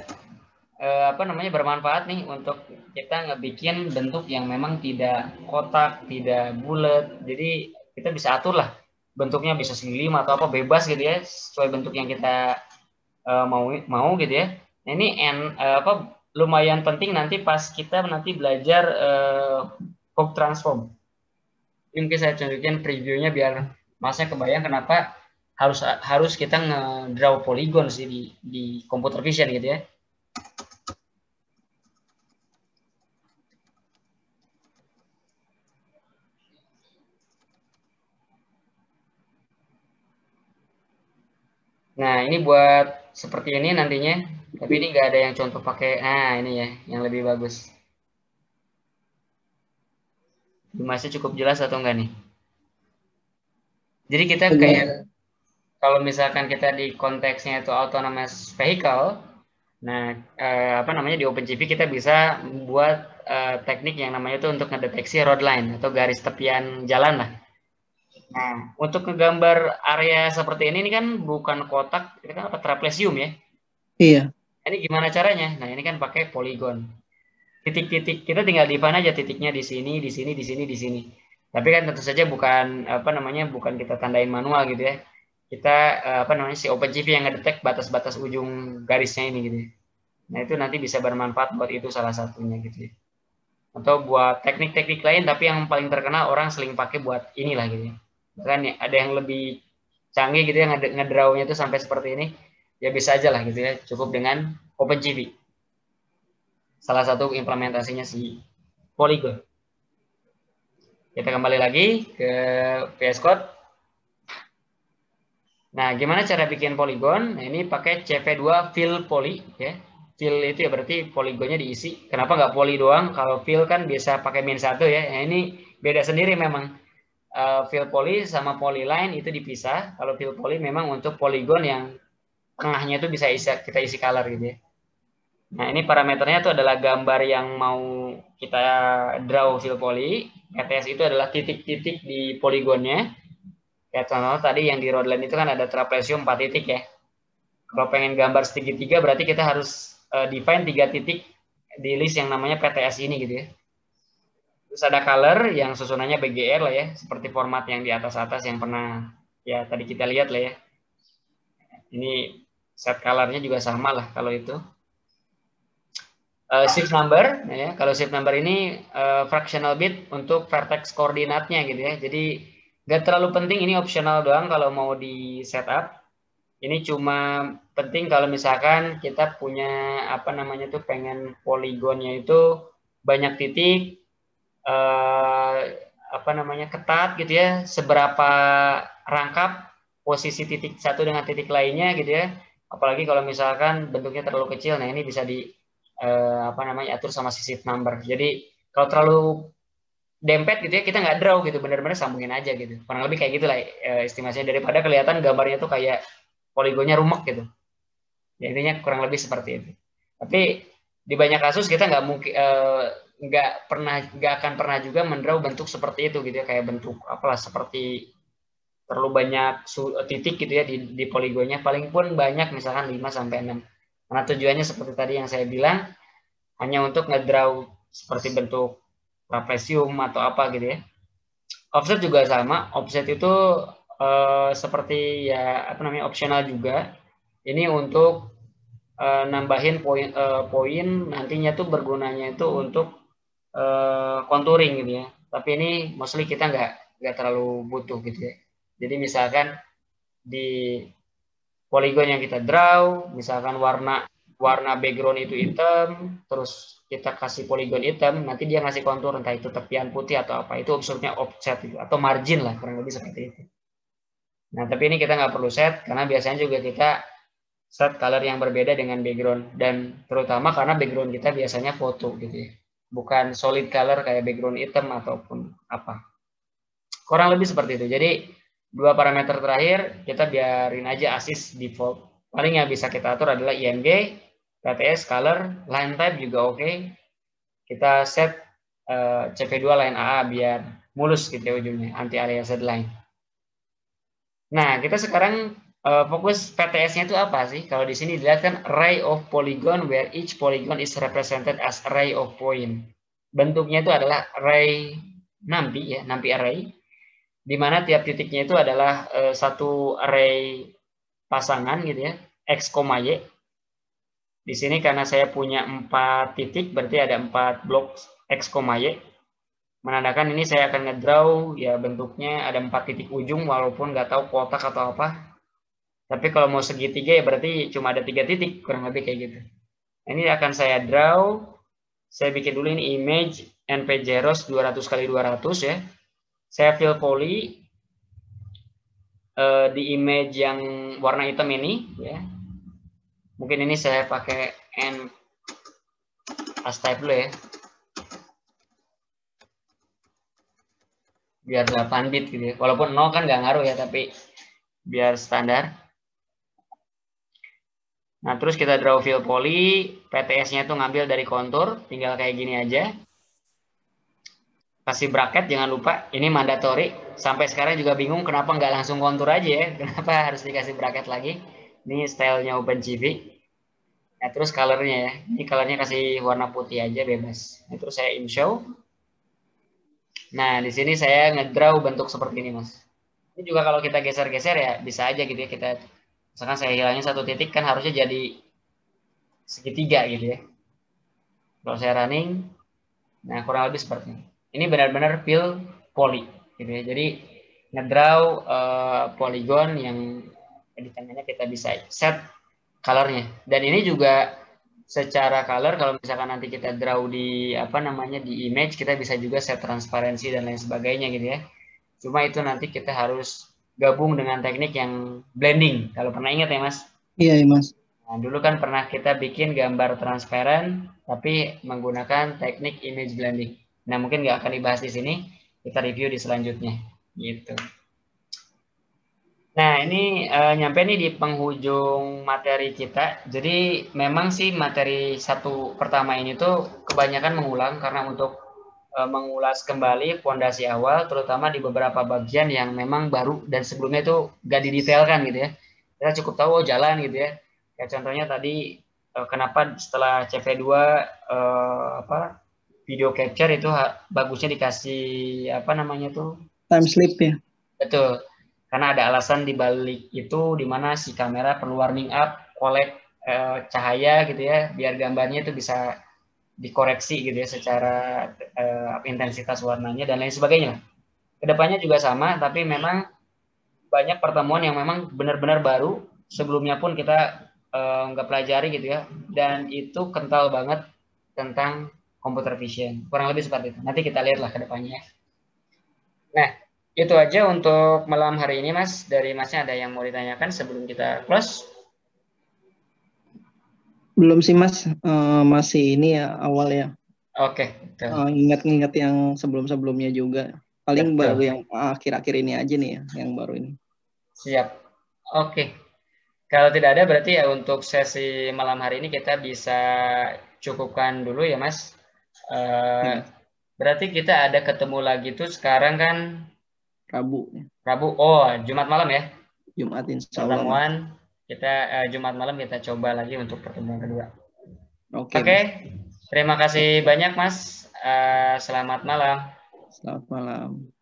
bermanfaat nih untuk kita ngebikin bentuk yang memang tidak kotak, tidak bulat. Jadi kita bisa atur lah bentuknya, bisa segi 5 atau apa, bebas gitu ya, sesuai bentuk yang kita mau gitu ya. Nah, ini lumayan penting nanti pas kita nanti belajar Fock transform. Mungkin saya tunjukin previewnya biar masnya kebayang kenapa harus kita nge-draw polygon sih di computer vision gitu ya. Nah, ini buat seperti ini nantinya, tapi ini nggak ada yang contoh pakai, nah ini ya, yang lebih bagus. Masih cukup jelas atau enggak nih? Jadi kita kayak, kalau misalkan kita di konteksnya itu autonomous vehicle, nah di OpenCV kita bisa buat teknik yang namanya itu untuk mendeteksi road line atau garis tepian jalan lah. Nah, untuk ngegambar area seperti ini kan bukan kotak, ini kan apa, trapezium ya? Iya. Ini gimana caranya? Nah, ini kan pakai polygon. Titik-titik kita tinggal define aja titiknya di sini, di sini, di sini, di sini. Tapi kan tentu saja bukan bukan kita tandain manual gitu ya. Kita si OpenCV yang ngedetek batas-batas ujung garisnya ini gitu ya. Nah, itu nanti bisa bermanfaat buat itu salah satunya gitu ya. Atau buat teknik-teknik lain tapi yang paling terkenal orang sering pakai buat inilah gitu ya. Bahkan ya, ada yang lebih canggih gitu ya, ngedrawnya itu sampai seperti ini. Ya bisa aja lah gitu ya, cukup dengan OpenCV. Salah satu implementasinya si Polygon. Kita kembali lagi ke VS Code. Nah, gimana cara bikin polygon? Nah, ini pakai CV2 fill poly ya. Fill itu ya berarti poligonnya diisi. Kenapa nggak poly doang? Kalau fill kan biasa pakai -1 ya. Nah, ini beda sendiri memang. Fill poly sama polyline itu dipisah. Kalau fill poly memang untuk polygon yang tengahnya itu bisa kita isi color gitu ya. Nah, ini parameternya itu adalah gambar yang mau kita draw fill poly. ETS itu adalah titik-titik di poligonnya. Kayak contoh tadi yang di roadline itu kan ada trapezium 4 titik ya. Kalau pengen gambar segitiga berarti kita harus define 3 titik di list yang namanya PTS ini gitu ya. Terus ada color yang susunannya BGR lah ya, seperti format yang di atas-atas yang pernah ya tadi kita lihat lah ya. Ini set colornya juga sama lah kalau itu. Shift number ya, kalau shift number ini fractional bit untuk vertex koordinatnya gitu ya. Jadi nggak terlalu penting, ini optional doang kalau mau di setup. Ini cuma penting kalau misalkan kita punya pengen poligonnya itu banyak titik, ketat gitu ya, seberapa rangkap posisi titik satu dengan titik lainnya gitu ya. Apalagi kalau misalkan bentuknya terlalu kecil, nah ini bisa di atur sama si shift number. Jadi kalau terlalu dempet gitu ya, kita nggak draw gitu, bener-bener sambungin aja gitu. Kurang lebih kayak gitulah estimasinya, daripada kelihatan gambarnya tuh kayak poligonnya rumek gitu. Ya, intinya kurang lebih seperti itu. Tapi di banyak kasus kita nggak mungkin nggak akan pernah juga mendraw bentuk seperti itu gitu ya, kayak bentuk apalah seperti terlalu banyak titik gitu ya di poligonnya, paling pun banyak misalkan 5 sampai 6. Karena tujuannya seperti tadi yang saya bilang, hanya untuk ngedraw seperti bentuk trapezium atau apa gitu ya. Offset juga sama, offset itu seperti ya opsional juga. Ini untuk nambahin poin nantinya tuh bergunanya itu untuk contouring gitu ya. Tapi ini mostly kita nggak terlalu butuh gitu ya. Jadi misalkan di poligon yang kita draw, misalkan warna background itu hitam, terus kita kasih poligon hitam, nanti dia ngasih kontur entah itu tepian putih atau apa, itu maksudnya offset gitu, atau margin lah kurang lebih seperti itu. Nah, tapi ini kita nggak perlu set karena biasanya juga kita set color yang berbeda dengan background, dan terutama karena background kita biasanya foto gitu ya, bukan solid color kayak background hitam ataupun apa. Kurang lebih seperti itu. Jadi dua parameter terakhir kita biarin aja ASIS default. Paling yang bisa kita atur adalah IMG, PTS, color, line type juga oke. Kita set CV2 line AA biar mulus gitu ya ujungnya, anti area Z line. Nah, kita sekarang Fokus PTS-nya itu apa sih? Kalau di sini dilihat kan array of polygon where each polygon is represented as array of point. Bentuknya itu adalah array NumPy ya, NumPy array, di mana tiap titiknya itu adalah satu array pasangan gitu ya, x, y. Di sini karena saya punya 4 titik, berarti ada 4 blok x, y. Menandakan ini saya akan ngedraw ya bentuknya ada 4 titik ujung walaupun nggak tahu kotak atau apa. Tapi kalau mau segitiga ya berarti cuma ada 3 titik, kurang lebih kayak gitu. Ini akan saya draw. Saya bikin dulu ini image np zeros 200x200 ya. Saya fill poly di image yang warna hitam ini ya. Mungkin ini saya pakai n as type dulu ya. Biar 8 bit gitu ya. Walaupun 0 kan nggak ngaruh ya, tapi biar standar. Nah, terus kita draw fill poly, PTS-nya itu ngambil dari kontur, tinggal kayak gini aja. Kasih bracket, jangan lupa, ini mandatory. Sampai sekarang juga bingung kenapa nggak langsung kontur aja ya, kenapa harus dikasih bracket lagi. Ini stylenya OpenCV. Nah, terus colornya ya, ini colornya kasih warna putih aja, bebas. Nah, terus saya inshow. Nah, di sini saya ngedraw bentuk seperti ini, Mas. Ini juga kalau kita geser-geser ya, bisa aja gitu ya, kita misalkan saya hilangin satu titik kan harusnya jadi segitiga gitu ya. Kalau saya running, nah kurang lebih seperti ini. Ini benar-benar fill poly gitu ya. Jadi ngedraw polygon yang editannya kita bisa set colornya. Dan ini juga secara color kalau misalkan nanti kita draw di apa namanya di image, kita bisa juga set transparansi dan lain sebagainya gitu ya. Cuma itu nanti kita harus gabung dengan teknik yang blending. Kalau pernah ingat ya, Mas? Iya, Mas. Nah, dulu kan pernah kita bikin gambar transparan, tapi menggunakan teknik image blending. Nah, mungkin nggak akan dibahas di sini, kita review di selanjutnya. Gitu. Nah, ini nyampe nih di penghujung materi kita. Jadi, memang sih materi satu pertama ini tuh kebanyakan mengulang, karena untuk mengulas kembali fondasi awal, terutama di beberapa bagian yang memang baru dan sebelumnya itu gak didetailkan gitu ya. Kita cukup tahu oh jalan gitu ya. Kayak contohnya tadi kenapa setelah CV2 apa video capture itu bagusnya dikasih apa namanya tuh Time slip ya. betul. Karena ada alasan di balik itu di mana si kamera perlu warming up, collect cahaya gitu ya, biar gambarnya itu bisa dikoreksi gitu ya secara intensitas warnanya dan lain sebagainya. Kedepannya juga sama, tapi memang banyak pertemuan yang memang benar-benar baru. Sebelumnya pun kita nggak pelajari gitu ya, dan itu kental banget tentang computer vision. Kurang lebih seperti itu. Nanti kita lihatlah kedepannya. Nah, itu aja untuk malam hari ini, Mas. Dari Masnya ada yang mau ditanyakan sebelum kita close? Belum sih, Mas. Masih ini ya awal ya. Oke, betul. Ingat-ingat yang sebelum-sebelumnya juga. Paling Betul. baru yang akhir-akhir ini aja nih ya, yang baru ini. Siap. Oke. Kalau tidak ada berarti ya untuk sesi malam hari ini kita bisa cukupkan dulu ya, Mas. Ya, Berarti kita ada ketemu lagi tuh sekarang kan Rabu. Rabu. Oh, Jumat malam ya. Jumat insya Allah, Mas. Pertemuan kita Jumat malam kita coba lagi untuk pertemuan kedua. Oke, Oke. Mas. Terima kasih banyak, Mas. Selamat malam. Selamat malam.